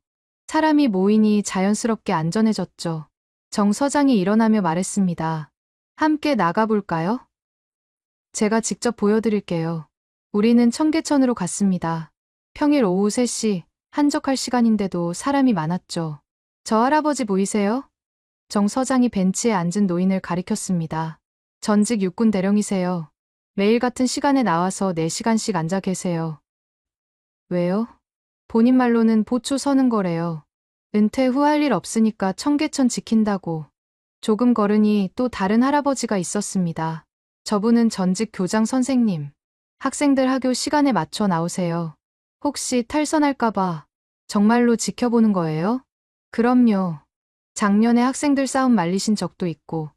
사람이 모이니 자연스럽게 안전해졌죠. 정 서장이 일어나며 말했습니다. 함께 나가볼까요? 제가 직접 보여드릴게요. 우리는 청계천으로 갔습니다. 평일 오후 3시, 한적할 시간인데도 사람이 많았죠. 저 할아버지 보이세요? 정 서장이 벤치에 앉은 노인을 가리켰습니다. 전직 육군 대령이세요. 매일 같은 시간에 나와서 4시간씩 앉아 계세요. 왜요? 본인 말로는 보초 서는 거래요. 은퇴 후 할 일 없으니까 청계천 지킨다고. 조금 걸으니 또 다른 할아버지가 있었습니다. 저분은 전직 교장 선생님. 학생들 하교 시간에 맞춰 나오세요. 혹시 탈선할까봐 정말로 지켜보는 거예요? 그럼요. 작년에 학생들 싸움 말리신 적도 있고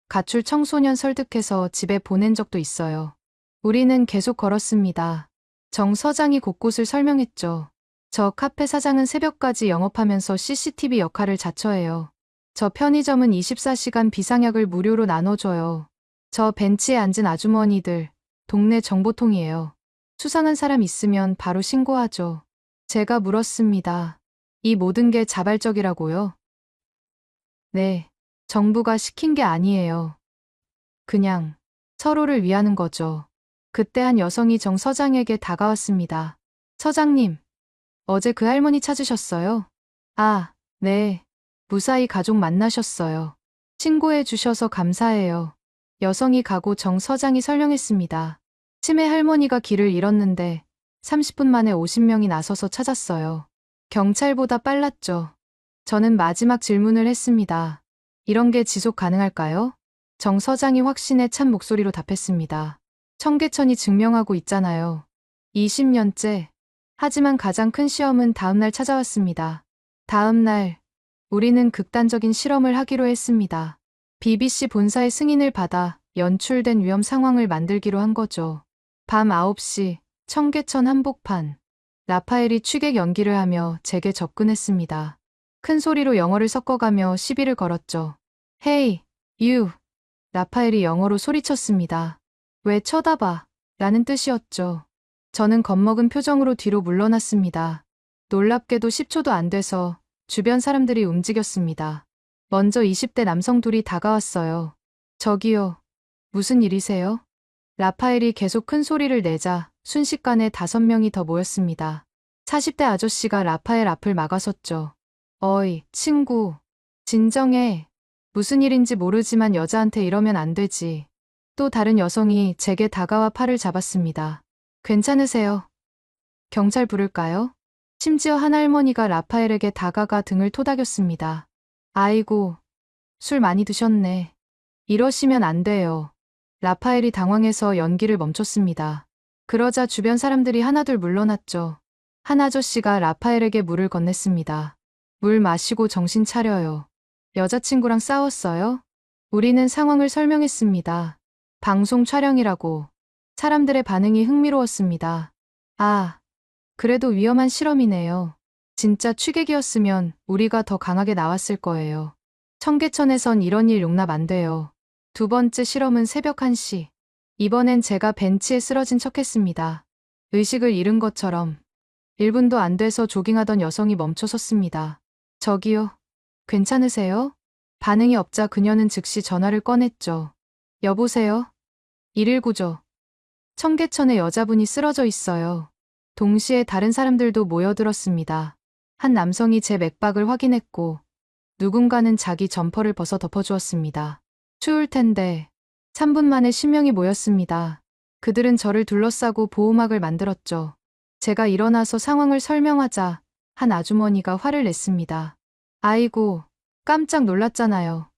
가출 청소년 설득해서 집에 보낸 적도 있어요. 우리는 계속 걸었습니다. 정 서장이 곳곳을 설명했죠. 저 카페 사장은 새벽까지 영업하면서 CCTV 역할을 자처해요. 저 편의점은 24시간 비상약을 무료로 나눠줘요. 저 벤치에 앉은 아주머니들, 동네 정보통이에요. 수상한 사람 있으면 바로 신고하죠. 제가 물었습니다. 이 모든 게 자발적이라고요? 네, 정부가 시킨 게 아니에요. 그냥 서로를 위하는 거죠. 그때 한 여성이 정 서장에게 다가왔습니다. 서장님, 어제 그 할머니 찾으셨어요? 아, 네. 무사히 가족 만나셨어요. 신고해 주셔서 감사해요. 여성이 가고 정 서장이 설명했습니다. 치매 할머니가 길을 잃었는데 30분 만에 50명이 나서서 찾았어요. 경찰보다 빨랐죠. 저는 마지막 질문을 했습니다. 이런 게 지속 가능할까요? 정 서장이 확신에 찬 목소리로 답했습니다. 청계천이 증명하고 있잖아요. 20년째. 하지만 가장 큰 시험은 다음날 찾아왔습니다. 다음날, 우리는 극단적인 실험을 하기로 했습니다. BBC 본사의 승인을 받아 연출된 위험 상황을 만들기로 한 거죠. 밤 9시, 청계천 한복판. 라파엘이 취객 연기를 하며 제게 접근했습니다. 큰 소리로 영어를 섞어가며 시비를 걸었죠. Hey, you. 라파엘이 영어로 소리쳤습니다. 왜 쳐다봐? 라는 뜻이었죠. 저는 겁먹은 표정으로 뒤로 물러났습니다. 놀랍게도 10초도 안 돼서 주변 사람들이 움직였습니다. 먼저 20대 남성 둘이 다가왔어요. 저기요. 무슨 일이세요? 라파엘이 계속 큰 소리를 내자 순식간에 5명이 더 모였습니다. 40대 아저씨가 라파엘 앞을 막아섰죠. 어이, 친구. 진정해. 무슨 일인지 모르지만 여자한테 이러면 안 되지. 또 다른 여성이 제게 다가와 팔을 잡았습니다. 괜찮으세요? 경찰 부를까요? 심지어 한 할머니가 라파엘에게 다가가 등을 토닥였습니다. 아이고, 술 많이 드셨네. 이러시면 안 돼요. 라파엘이 당황해서 연기를 멈췄습니다. 그러자 주변 사람들이 하나둘 물러났죠. 한 아저씨가 라파엘에게 물을 건넸습니다. 물 마시고 정신 차려요. 여자친구랑 싸웠어요? 우리는 상황을 설명했습니다. 방송 촬영이라고. 사람들의 반응이 흥미로웠습니다. 아, 그래도 위험한 실험이네요. 진짜 취객이었으면 우리가 더 강하게 나왔을 거예요. 청계천에선 이런 일 용납 안 돼요. 두 번째 실험은 새벽 1시. 이번엔 제가 벤치에 쓰러진 척했습니다. 의식을 잃은 것처럼. 1분도 안 돼서 조깅하던 여성이 멈춰 섰습니다. 저기요. 괜찮으세요? 반응이 없자 그녀는 즉시 전화를 꺼냈죠. 여보세요? 119죠. 청계천에 여자분이 쓰러져 있어요. 동시에 다른 사람들도 모여들었습니다. 한 남성이 제 맥박을 확인했고 누군가는 자기 점퍼를 벗어 덮어주었습니다. 추울 텐데 3분 만에 10명이 모였습니다. 그들은 저를 둘러싸고 보호막을 만들었죠. 제가 일어나서 상황을 설명하자 한 아주머니가 화를 냈습니다. 아이고, 깜짝 놀랐잖아요.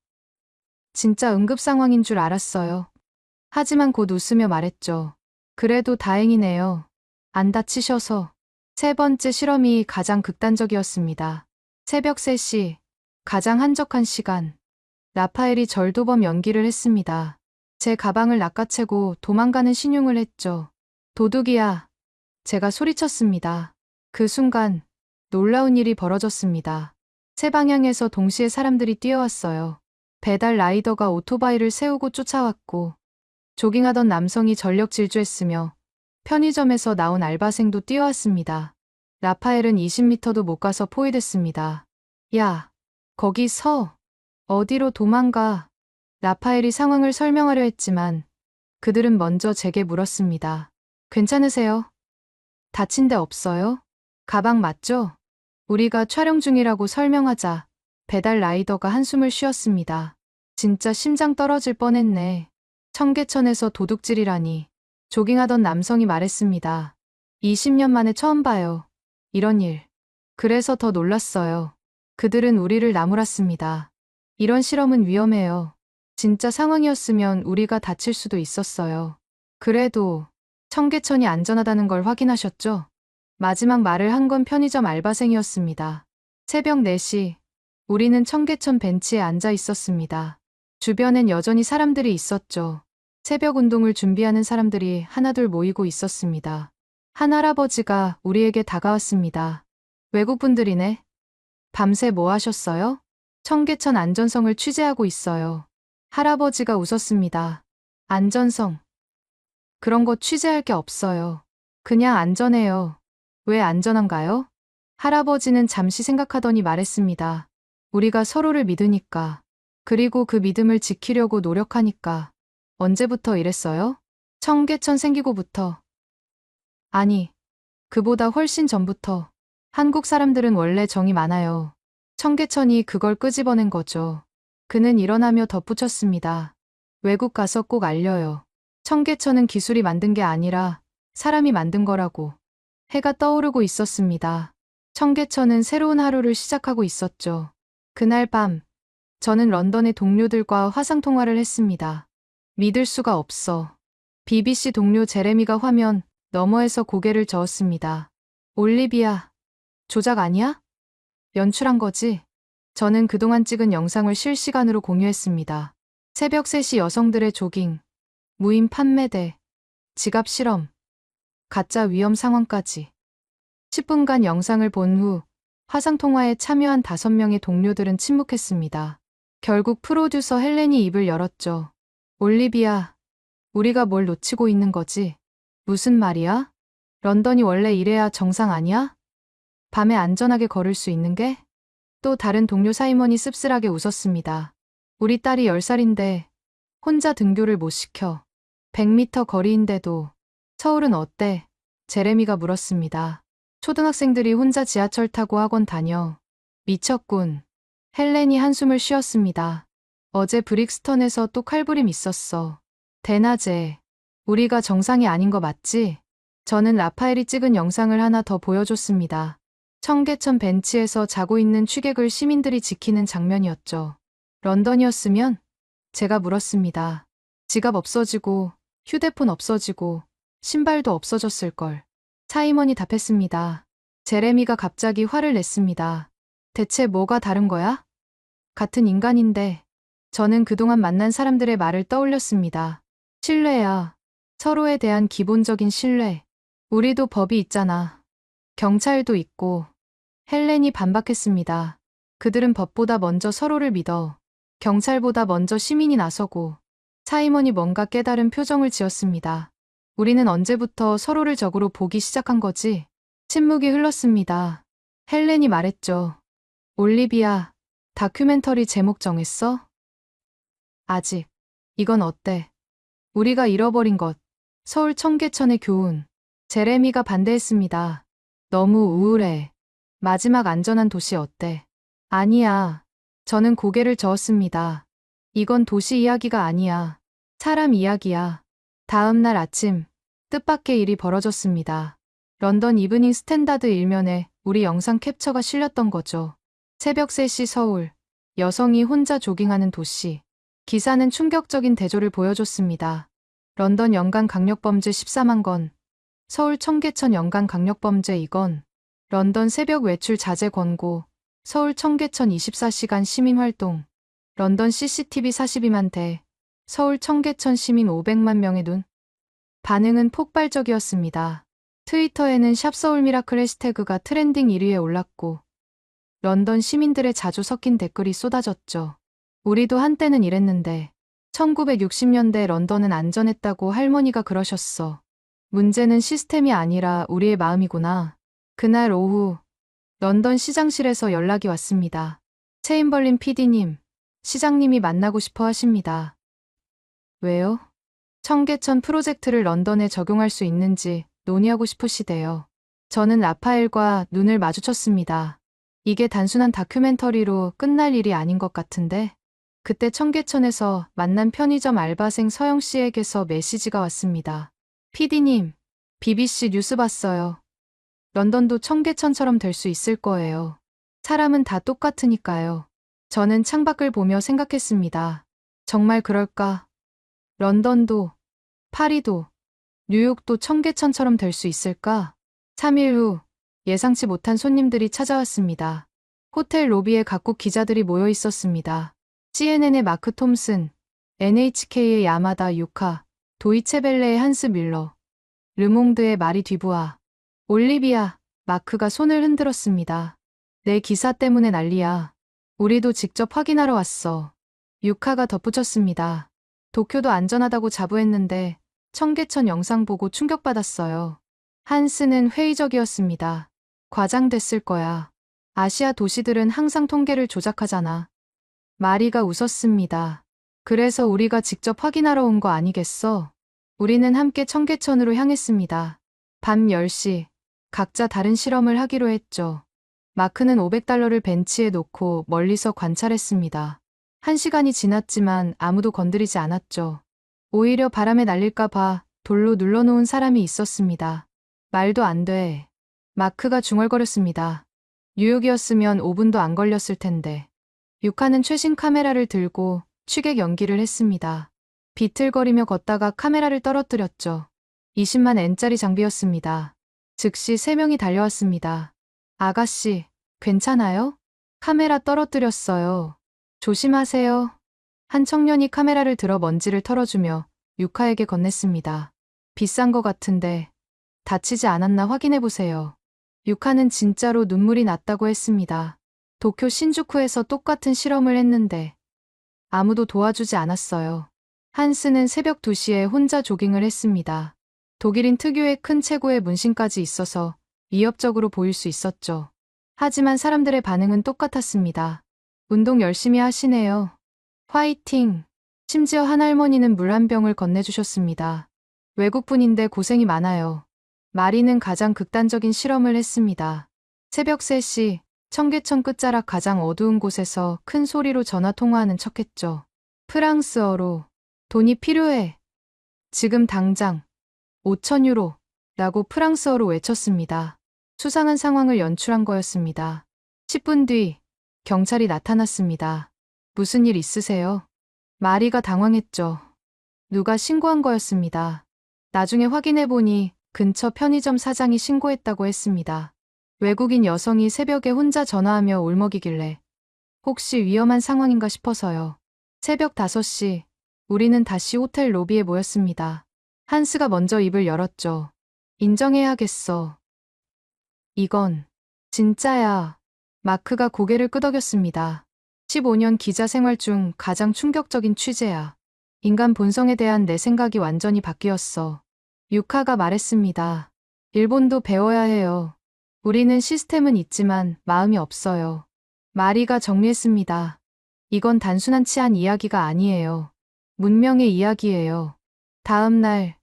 진짜 응급 상황인 줄 알았어요. 하지만 곧 웃으며 말했죠. 그래도 다행이네요. 안 다치셔서. 세 번째 실험이 가장 극단적이었습니다. 새벽 3시, 가장 한적한 시간. 라파엘이 절도범 연기를 했습니다. 제 가방을 낚아채고 도망가는 신용을 했죠. 도둑이야. 제가 소리쳤습니다. 그 순간 놀라운 일이 벌어졌습니다. 세 방향에서 동시에 사람들이 뛰어왔어요. 배달 라이더가 오토바이를 세우고 쫓아왔고 조깅하던 남성이 전력 질주했으며 편의점에서 나온 알바생도 뛰어왔습니다. 라파엘은 20m도 못 가서 포위됐습니다. 야, 거기 서. 어디로 도망가. 라파엘이 상황을 설명하려 했지만 그들은 먼저 제게 물었습니다. 괜찮으세요? 다친 데 없어요? 가방 맞죠? 우리가 촬영 중이라고 설명하자 배달 라이더가 한숨을 쉬었습니다. 진짜 심장 떨어질 뻔했네. 청계천에서 도둑질이라니. 조깅하던 남성이 말했습니다. 20년 만에 처음 봐요. 이런 일. 그래서 더 놀랐어요. 그들은 우리를 나무랐습니다. 이런 실험은 위험해요. 진짜 상황이었으면 우리가 다칠 수도 있었어요. 그래도 청계천이 안전하다는 걸 확인하셨죠? 마지막 말을 한 건 편의점 알바생이었습니다. 새벽 4시, 우리는 청계천 벤치에 앉아 있었습니다. 주변엔 여전히 사람들이 있었죠. 새벽 운동을 준비하는 사람들이 하나둘 모이고 있었습니다. 한 할아버지가 우리에게 다가왔습니다. 외국분들이네. 밤새 뭐 하셨어요? 청계천 안전성을 취재하고 있어요. 할아버지가 웃었습니다. 안전성. 그런 거 취재할 게 없어요. 그냥 안전해요. 왜 안전한가요? 할아버지는 잠시 생각하더니 말했습니다. 우리가 서로를 믿으니까. 그리고 그 믿음을 지키려고 노력하니까. 언제부터 이랬어요? 청계천 생기고부터. 아니, 그보다 훨씬 전부터. 한국 사람들은 원래 정이 많아요. 청계천이 그걸 끄집어낸 거죠. 그는 일어나며 덧붙였습니다. 외국 가서 꼭 알려요. 청계천은 기술이 만든 게 아니라 사람이 만든 거라고. 해가 떠오르고 있었습니다. 청계천은 새로운 하루를 시작하고 있었죠. 그날 밤, 저는 런던의 동료들과 화상통화를 했습니다. 믿을 수가 없어. BBC 동료 제레미가 화면 너머에서 고개를 저었습니다. 올리비아, 조작 아니야? 연출한 거지? 저는 그동안 찍은 영상을 실시간으로 공유했습니다. 새벽 3시 여성들의 조깅, 무인 판매대, 지갑 실험, 가짜 위험 상황까지. 10분간 영상을 본 후 화상통화에 참여한 5명의 동료들은 침묵했습니다. 결국 프로듀서 헬렌이 입을 열었죠. 올리비아, 우리가 뭘 놓치고 있는 거지? 무슨 말이야? 런던이 원래 이래야 정상 아니야? 밤에 안전하게 걸을 수 있는 게? 또 다른 동료 사임원이 씁쓸하게 웃었습니다. 우리 딸이 10살인데 혼자 등교를 못 시켜. 100m 거리인데도. 서울은 어때? 제레미가 물었습니다. 초등학생들이 혼자 지하철 타고 학원 다녀. 미쳤군. 헬렌이 한숨을 쉬었습니다. 어제 브릭스턴에서 또 칼부림 있었어. 대낮에. 우리가 정상이 아닌 거 맞지? 저는 라파엘이 찍은 영상을 하나 더 보여줬습니다. 청계천 벤치에서 자고 있는 취객을 시민들이 지키는 장면이었죠. 런던이었으면? 제가 물었습니다. 지갑 없어지고, 휴대폰 없어지고, 신발도 없어졌을걸. 사임원이 답했습니다. 제레미가 갑자기 화를 냈습니다. 대체 뭐가 다른 거야? 같은 인간인데. 저는 그동안 만난 사람들의 말을 떠올렸습니다. 신뢰야. 서로에 대한 기본적인 신뢰. 우리도 법이 있잖아. 경찰도 있고. 헬렌이 반박했습니다. 그들은 법보다 먼저 서로를 믿어. 경찰보다 먼저 시민이 나서고. 사이먼이 뭔가 깨달은 표정을 지었습니다. 우리는 언제부터 서로를 적으로 보기 시작한 거지? 침묵이 흘렀습니다. 헬렌이 말했죠. 올리비아, 다큐멘터리 제목 정했어? 아직. 이건 어때? 우리가 잃어버린 것. 서울 청계천의 교훈. 제레미가 반대했습니다. 너무 우울해. 마지막 안전한 도시 어때? 아니야. 저는 고개를 저었습니다. 이건 도시 이야기가 아니야. 사람 이야기야. 다음 날 아침, 뜻밖의 일이 벌어졌습니다. 런던 이브닝 스탠다드 일면에 우리 영상 캡처가 실렸던 거죠. 새벽 3시 서울. 여성이 혼자 조깅하는 도시. 기사는 충격적인 대조를 보여줬습니다. 런던 연간 강력범죄 14만 건. 서울 청계천 연간 강력범죄 2건. 런던 새벽 외출 자제 권고. 서울 청계천 24시간 시민활동. 런던 CCTV 42만 대. 서울 청계천 시민 500만 명의 눈. 반응은 폭발적이었습니다. 트위터에는 샵 서울미라클 해시태그가 트렌딩 1위에 올랐고 런던 시민들의 자주 섞인 댓글이 쏟아졌죠. 우리도 한때는 이랬는데 1960년대 런던은 안전했다고 할머니가 그러셨어. 문제는 시스템이 아니라 우리의 마음이구나. 그날 오후 런던 시장실에서 연락이 왔습니다. 체인벌린 PD님, 시장님이 만나고 싶어 하십니다. 왜요? 청계천 프로젝트를 런던에 적용할 수 있는지 논의하고 싶으시대요. 저는 라파엘과 눈을 마주쳤습니다. 이게 단순한 다큐멘터리로 끝날 일이 아닌 것 같은데 그때 청계천에서 만난 편의점 알바생 서영 씨에게서 메시지가 왔습니다. PD님, BBC 뉴스 봤어요. 런던도 청계천처럼 될 수 있을 거예요. 사람은 다 똑같으니까요. 저는 창밖을 보며 생각했습니다. 정말 그럴까? 런던도, 파리도, 뉴욕도 청계천처럼 될 수 있을까? 3일 후 예상치 못한 손님들이 찾아왔습니다. 호텔 로비에 각국 기자들이 모여 있었습니다. CNN의 마크 톰슨, NHK의 야마다 유카, 도이체벨레의 한스 밀러, 르몽드의 마리 뒤부아, 올리비아, 마크가 손을 흔들었습니다. 내 기사 때문에 난리야. 우리도 직접 확인하러 왔어. 유카가 덧붙였습니다. 도쿄도 안전하다고 자부했는데 청계천 영상 보고 충격받았어요. 한스는 회의적이었습니다. 과장됐을 거야. 아시아 도시들은 항상 통계를 조작하잖아. 마리가 웃었습니다. 그래서 우리가 직접 확인하러 온 거 아니겠어? 우리는 함께 청계천으로 향했습니다. 밤 10시, 각자 다른 실험을 하기로 했죠. 마크는 $500를 벤치에 놓고 멀리서 관찰했습니다. 1시간이 지났지만 아무도 건드리지 않았죠. 오히려 바람에 날릴까 봐 돌로 눌러놓은 사람이 있었습니다. 말도 안 돼. 마크가 중얼거렸습니다. 뉴욕이었으면 5분도 안 걸렸을 텐데. 유카는 최신 카메라를 들고 취객 연기를 했습니다. 비틀거리며 걷다가 카메라를 떨어뜨렸죠. 20만 엔짜리 장비였습니다. 즉시 3명이 달려왔습니다. 아가씨, 괜찮아요? 카메라 떨어뜨렸어요. 조심하세요. 한 청년이 카메라를 들어 먼지를 털어주며 유카에게 건넸습니다. 비싼 거 같은데 다치지 않았나 확인해보세요. 유카는 진짜로 눈물이 났다고 했습니다. 도쿄 신주쿠에서 똑같은 실험을 했는데 아무도 도와주지 않았어요. 한스는 새벽 2시에 혼자 조깅을 했습니다. 독일인 특유의 큰 체구에 문신까지 있어서 위협적으로 보일 수 있었죠. 하지만 사람들의 반응은 똑같았습니다. 운동 열심히 하시네요. 화이팅! 심지어 한 할머니는 물 한 병을 건네주셨습니다. 외국분인데 고생이 많아요. 마리는 가장 극단적인 실험을 했습니다. 새벽 3시, 청계천 끝자락 가장 어두운 곳에서 큰 소리로 전화 통화하는 척했죠. 프랑스어로 돈이 필요해. 지금 당장 5천 유로 라고 프랑스어로 외쳤습니다. 수상한 상황을 연출한 거였습니다. 10분 뒤 경찰이 나타났습니다. 무슨 일 있으세요? 마리가 당황했죠. 누가 신고한 거였습니다. 나중에 확인해보니 근처 편의점 사장이 신고했다고 했습니다. 외국인 여성이 새벽에 혼자 전화하며 울먹이길래 혹시 위험한 상황인가 싶어서요. 새벽 5시, 우리는 다시 호텔 로비에 모였습니다. 한스가 먼저 입을 열었죠. 인정해야겠어. 이건 진짜야. 마크가 고개를 끄덕였습니다. 15년 기자 생활 중 가장 충격적인 취재야. 인간 본성에 대한 내 생각이 완전히 바뀌었어. 유카가 말했습니다. 일본도 배워야 해요. 우리는 시스템은 있지만 마음이 없어요. 마리가 정리했습니다. 이건 단순한 치안 이야기가 아니에요. 문명의 이야기예요. 다음 날,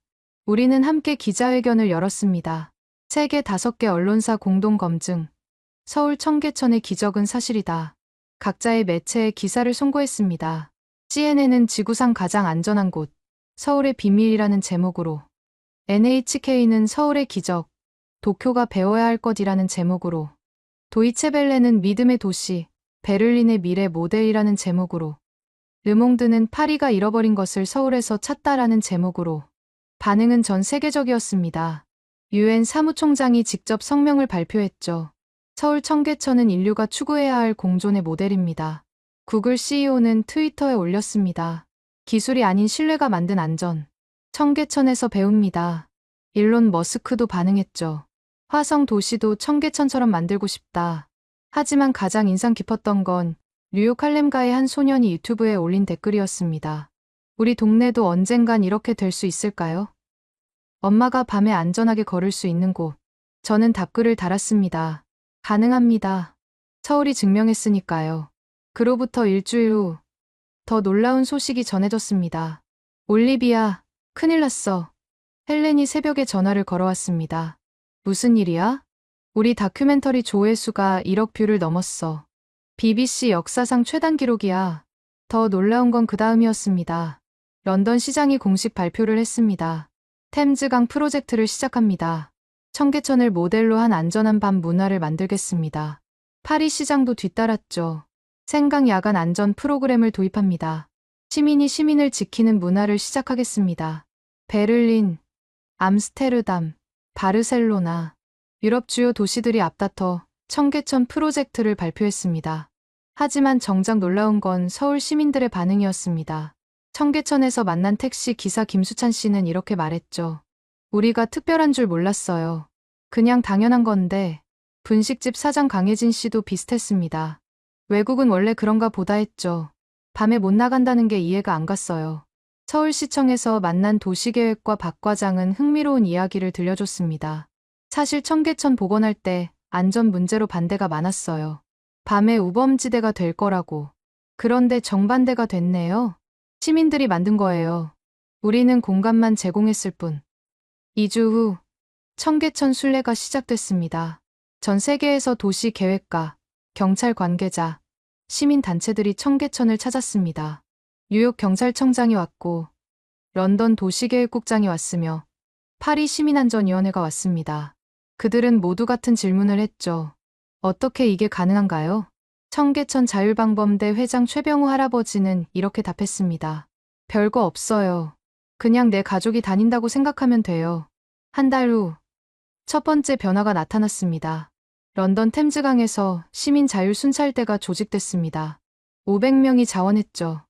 우리는 함께 기자회견을 열었습니다. 세계 5개 언론사 공동 검증. 서울 청계천의 기적은 사실이다. 각자의 매체에 기사를 송고했습니다. CNN은 지구상 가장 안전한 곳, 서울의 비밀이라는 제목으로, NHK는 서울의 기적, 도쿄가 배워야 할 것이라는 제목으로, 도이체벨레는 믿음의 도시, 베를린의 미래 모델이라는 제목으로, 르몽드는 파리가 잃어버린 것을 서울에서 찾다라는 제목으로, 반응은 전 세계적이었습니다. UN 사무총장이 직접 성명을 발표했죠. 서울 청계천은 인류가 추구해야 할 공존의 모델입니다. 구글 CEO는 트위터에 올렸습니다. 기술이 아닌 신뢰가 만든 안전. 청계천에서 배웁니다. 일론 머스크도 반응했죠. 화성 도시도 청계천처럼 만들고 싶다. 하지만 가장 인상 깊었던 건 뉴욕 할렘가의 한 소년이 유튜브에 올린 댓글이었습니다. 우리 동네도 언젠간 이렇게 될 수 있을까요? 엄마가 밤에 안전하게 걸을 수 있는 곳. 저는 답글을 달았습니다. 가능합니다. 서울이 증명했으니까요. 그로부터 일주일 후, 더 놀라운 소식이 전해졌습니다. 올리비아, 큰일 났어. 헬렌이 새벽에 전화를 걸어왔습니다. 무슨 일이야? 우리 다큐멘터리 조회수가 1억 뷰를 넘었어. BBC 역사상 최단 기록이야. 더 놀라운 건 그 다음이었습니다. 런던 시장이 공식 발표를 했습니다. 템즈강 프로젝트를 시작합니다. 청계천을 모델로 한 안전한 밤 문화를 만들겠습니다. 파리 시장도 뒤따랐죠. 생강 야간 안전 프로그램을 도입합니다. 시민이 시민을 지키는 문화를 시작하겠습니다. 베를린, 암스테르담, 바르셀로나, 유럽 주요 도시들이 앞다퉈 청계천 프로젝트를 발표했습니다. 하지만 정작 놀라운 건 서울 시민들의 반응이었습니다. 청계천에서 만난 택시 기사 김수찬 씨는 이렇게 말했죠. 우리가 특별한 줄 몰랐어요. 그냥 당연한 건데, 분식집 사장 강혜진 씨도 비슷했습니다. 외국은 원래 그런가 보다 했죠. 밤에 못 나간다는 게 이해가 안 갔어요. 서울시청에서 만난 도시계획과 박 과장은 흥미로운 이야기를 들려줬습니다. 사실 청계천 복원할 때 안전 문제로 반대가 많았어요. 밤에 우범지대가 될 거라고. 그런데 정반대가 됐네요. 시민들이 만든 거예요. 우리는 공간만 제공했을 뿐. 2주 후 청계천 순례가 시작됐습니다. 전 세계에서 도시 계획가, 경찰 관계자, 시민 단체들이 청계천을 찾았습니다. 뉴욕 경찰청장이 왔고, 런던 도시계획국장이 왔으며, 파리 시민안전위원회가 왔습니다. 그들은 모두 같은 질문을 했죠. 어떻게 이게 가능한가요? 청계천 자율방범대 회장 최병우 할아버지는 이렇게 답했습니다. 별거 없어요. 그냥 내 가족이 다닌다고 생각하면 돼요. 한 달 후, 첫 번째 변화가 나타났습니다. 런던 템즈강에서 시민 자율 순찰대가 조직됐습니다. 500명이 자원했죠.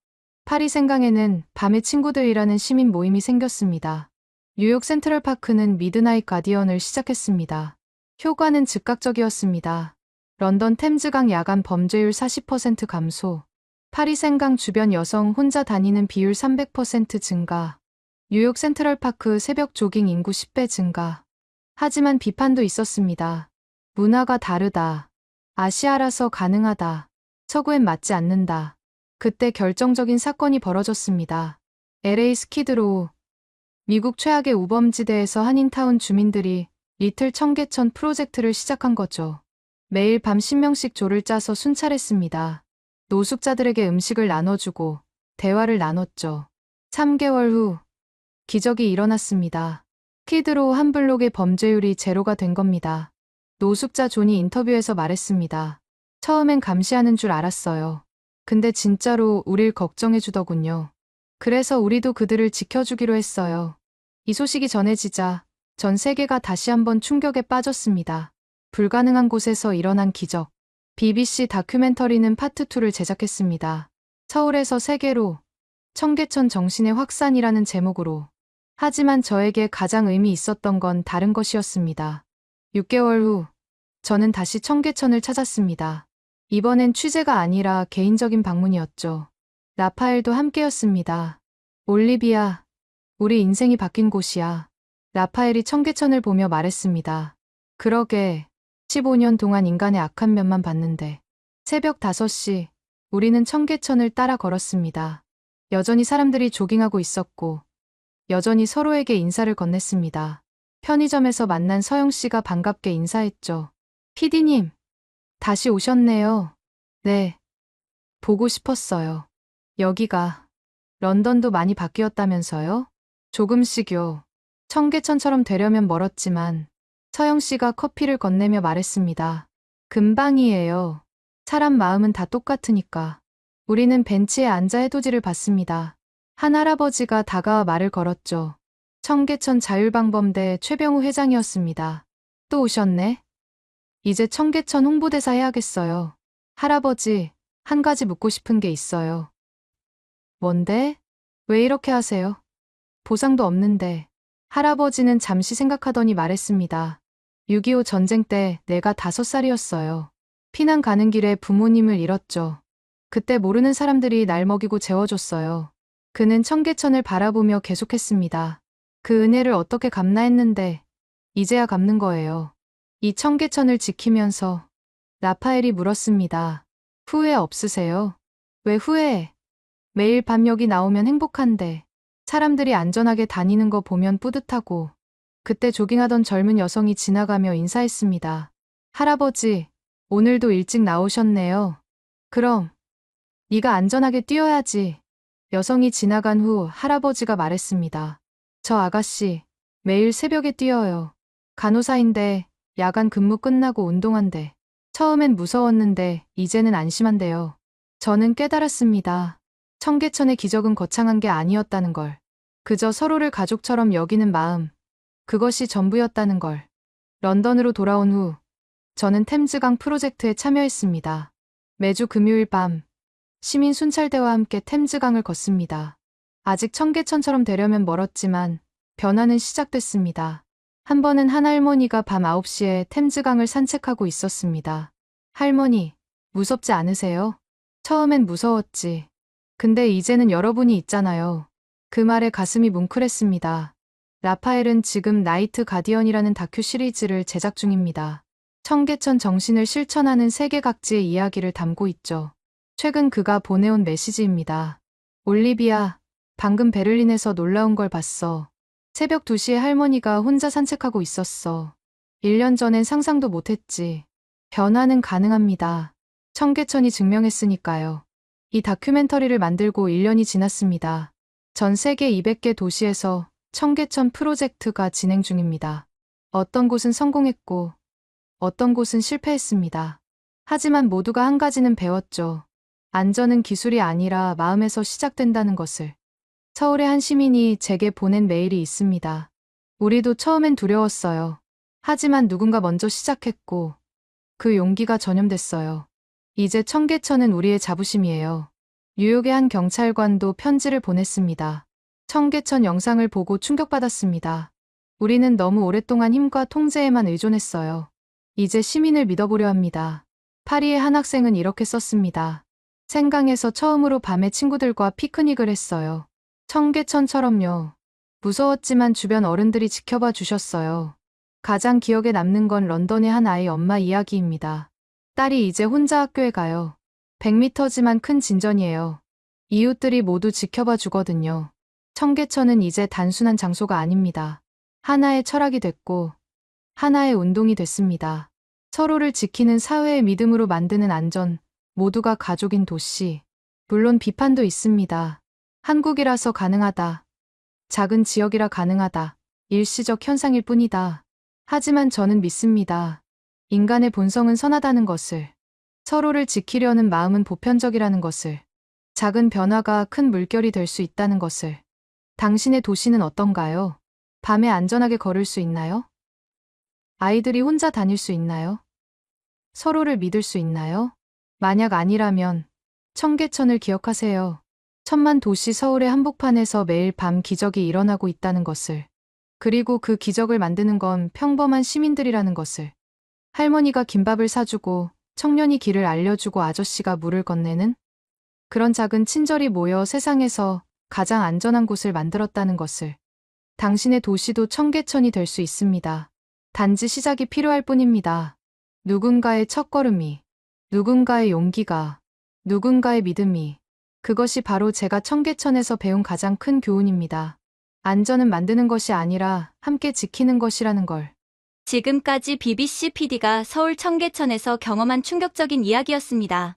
파리 생강에는 밤의 친구들이라는 시민 모임이 생겼습니다. 뉴욕 센트럴파크는 미드나잇 가디언을 시작했습니다. 효과는 즉각적이었습니다. 런던 템즈강 야간 범죄율 40% 감소, 파리 생강 주변 여성 혼자 다니는 비율 300% 증가, 뉴욕 센트럴파크 새벽 조깅 인구 10배 증가. 하지만 비판도 있었습니다. 문화가 다르다. 아시아라서 가능하다. 서구엔 맞지 않는다. 그때 결정적인 사건이 벌어졌습니다. LA 스키드로우. 미국 최악의 우범지대에서 한인타운 주민들이 리틀 청계천 프로젝트를 시작한 거죠. 매일 밤 10명씩 조를 짜서 순찰했습니다. 노숙자들에게 음식을 나눠주고 대화를 나눴죠. 3개월 후 기적이 일어났습니다. 스키드로우 한 블록의 범죄율이 제로가 된 겁니다. 노숙자 존이 인터뷰에서 말했습니다. 처음엔 감시하는 줄 알았어요. 근데 진짜로 우릴 걱정해주더군요. 그래서 우리도 그들을 지켜주기로 했어요. 이 소식이 전해지자 전 세계가 다시 한번 충격에 빠졌습니다. 불가능한 곳에서 일어난 기적. BBC 다큐멘터리는 파트 2를 제작했습니다. 서울에서 세계로 청계천 정신의 확산이라는 제목으로. 하지만 저에게 가장 의미 있었던 건 다른 것이었습니다. 6개월 후 저는 다시 청계천을 찾았습니다. 이번엔 취재가 아니라 개인적인 방문이었죠. 라파엘도 함께였습니다. 올리비아, 우리 인생이 바뀐 곳이야. 라파엘이 청계천을 보며 말했습니다. 그러게, 15년 동안 인간의 악한 면만 봤는데. 새벽 5시, 우리는 청계천을 따라 걸었습니다. 여전히 사람들이 조깅하고 있었고, 여전히 서로에게 인사를 건넸습니다. 편의점에서 만난 서영 씨가 반갑게 인사했죠. PD님, 다시 오셨네요. 네. 보고 싶었어요. 여기가 런던도 많이 바뀌었다면서요? 조금씩요. 청계천처럼 되려면 멀었지만 서영 씨가 커피를 건네며 말했습니다. 금방이에요. 사람 마음은 다 똑같으니까. 우리는 벤치에 앉아 해돋이를 봤습니다. 한 할아버지가 다가와 말을 걸었죠. 청계천 자율방범대 최병우 회장이었습니다. 또 오셨네? 이제 청계천 홍보대사 해야겠어요. 할아버지, 한 가지 묻고 싶은 게 있어요. 뭔데? 왜 이렇게 하세요? 보상도 없는데. 할아버지는 잠시 생각하더니 말했습니다. 6.25 전쟁 때 내가 5살이었어요. 피난 가는 길에 부모님을 잃었죠. 그때 모르는 사람들이 날 먹이고 재워줬어요. 그는 청계천을 바라보며 계속했습니다. 그 은혜를 어떻게 갚나 했는데 이제야 갚는 거예요. 이 청계천을 지키면서 라파엘이 물었습니다. 후회 없으세요? 왜 후회해? 매일 밤 여기 나오면 행복한데 사람들이 안전하게 다니는 거 보면 뿌듯하고. 그때 조깅하던 젊은 여성이 지나가며 인사했습니다. 할아버지, 오늘도 일찍 나오셨네요. 그럼 네가 안전하게 뛰어야지. 여성이 지나간 후 할아버지가 말했습니다. 저 아가씨, 매일 새벽에 뛰어요. 간호사인데 야간 근무 끝나고 운동한대. 처음엔 무서웠는데 이제는 안심한대요. 저는 깨달았습니다. 청계천의 기적은 거창한 게 아니었다는 걸. 그저 서로를 가족처럼 여기는 마음. 그것이 전부였다는 걸. 런던으로 돌아온 후 저는 템즈강 프로젝트에 참여했습니다. 매주 금요일 밤 시민 순찰대와 함께 템즈강을 걷습니다. 아직 청계천처럼 되려면 멀었지만 변화는 시작됐습니다. 한 번은 한 할머니가 밤 9시에 템즈강을 산책하고 있었습니다. 할머니, 무섭지 않으세요? 처음엔 무서웠지. 근데 이제는 여러분이 있잖아요. 그 말에 가슴이 뭉클했습니다. 라파엘은 지금 나이트 가디언이라는 다큐 시리즈를 제작 중입니다. 청계천 정신을 실천하는 세계 각지의 이야기를 담고 있죠. 최근 그가 보내온 메시지입니다. 올리비아, 방금 베를린에서 놀라운 걸 봤어. 새벽 2시에 할머니가 혼자 산책하고 있었어. 1년 전엔 상상도 못했지. 변화는 가능합니다. 청계천이 증명했으니까요. 이 다큐멘터리를 만들고 1년이 지났습니다. 전 세계 200개 도시에서 청계천 프로젝트가 진행 중입니다. 어떤 곳은 성공했고, 어떤 곳은 실패했습니다. 하지만 모두가 한 가지는 배웠죠. 안전은 기술이 아니라 마음에서 시작된다는 것을. 서울의 한 시민이 제게 보낸 메일이 있습니다. 우리도 처음엔 두려웠어요. 하지만 누군가 먼저 시작했고, 그 용기가 전염됐어요. 이제 청계천은 우리의 자부심이에요. 뉴욕의 한 경찰관도 편지를 보냈습니다. 청계천 영상을 보고 충격받았습니다. 우리는 너무 오랫동안 힘과 통제에만 의존했어요. 이제 시민을 믿어보려 합니다. 파리의 한 학생은 이렇게 썼습니다. 생강에서 처음으로 밤에 친구들과 피크닉을 했어요. 청계천처럼요. 무서웠지만 주변 어른들이 지켜봐 주셨어요. 가장 기억에 남는 건 런던의 한 아이 엄마 이야기입니다. 딸이 이제 혼자 학교에 가요. 100m지만 큰 진전이에요. 이웃들이 모두 지켜봐 주거든요. 청계천은 이제 단순한 장소가 아닙니다. 하나의 철학이 됐고, 하나의 운동이 됐습니다. 서로를 지키는 사회의 믿음으로 만드는 안전, 모두가 가족인 도시. 물론 비판도 있습니다. 한국이라서 가능하다. 작은 지역이라 가능하다. 일시적 현상일 뿐이다. 하지만 저는 믿습니다. 인간의 본성은 선하다는 것을. 서로를 지키려는 마음은 보편적이라는 것을. 작은 변화가 큰 물결이 될 수 있다는 것을. 당신의 도시는 어떤가요? 밤에 안전하게 걸을 수 있나요? 아이들이 혼자 다닐 수 있나요? 서로를 믿을 수 있나요? 만약 아니라면 청계천을 기억하세요. 천만 도시 서울의 한복판에서 매일 밤 기적이 일어나고 있다는 것을. 그리고 그 기적을 만드는 건 평범한 시민들이라는 것을. 할머니가 김밥을 사주고, 청년이 길을 알려주고, 아저씨가 물을 건네는 그런 작은 친절이 모여 세상에서 가장 안전한 곳을 만들었다는 것을. 당신의 도시도 청계천이 될 수 있습니다. 단지 시작이 필요할 뿐입니다. 누군가의 첫걸음이, 누군가의 용기가, 누군가의 믿음이. 그것이 바로 제가 청계천에서 배운 가장 큰 교훈입니다. 안전은 만드는 것이 아니라 함께 지키는 것이라는 걸. 지금까지 BBC PD가 서울 청계천에서 경험한 충격적인 이야기였습니다.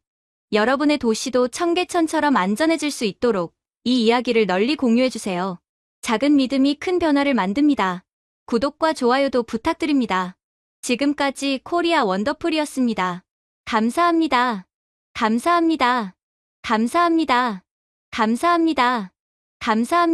여러분의 도시도 청계천처럼 안전해질 수 있도록 이 이야기를 널리 공유해주세요. 작은 믿음이 큰 변화를 만듭니다. 구독과 좋아요도 부탁드립니다. 지금까지 코리아 원더풀이었습니다. 감사합니다. 감사합니다. 감사합니다. 감사합니다. 감사합니다.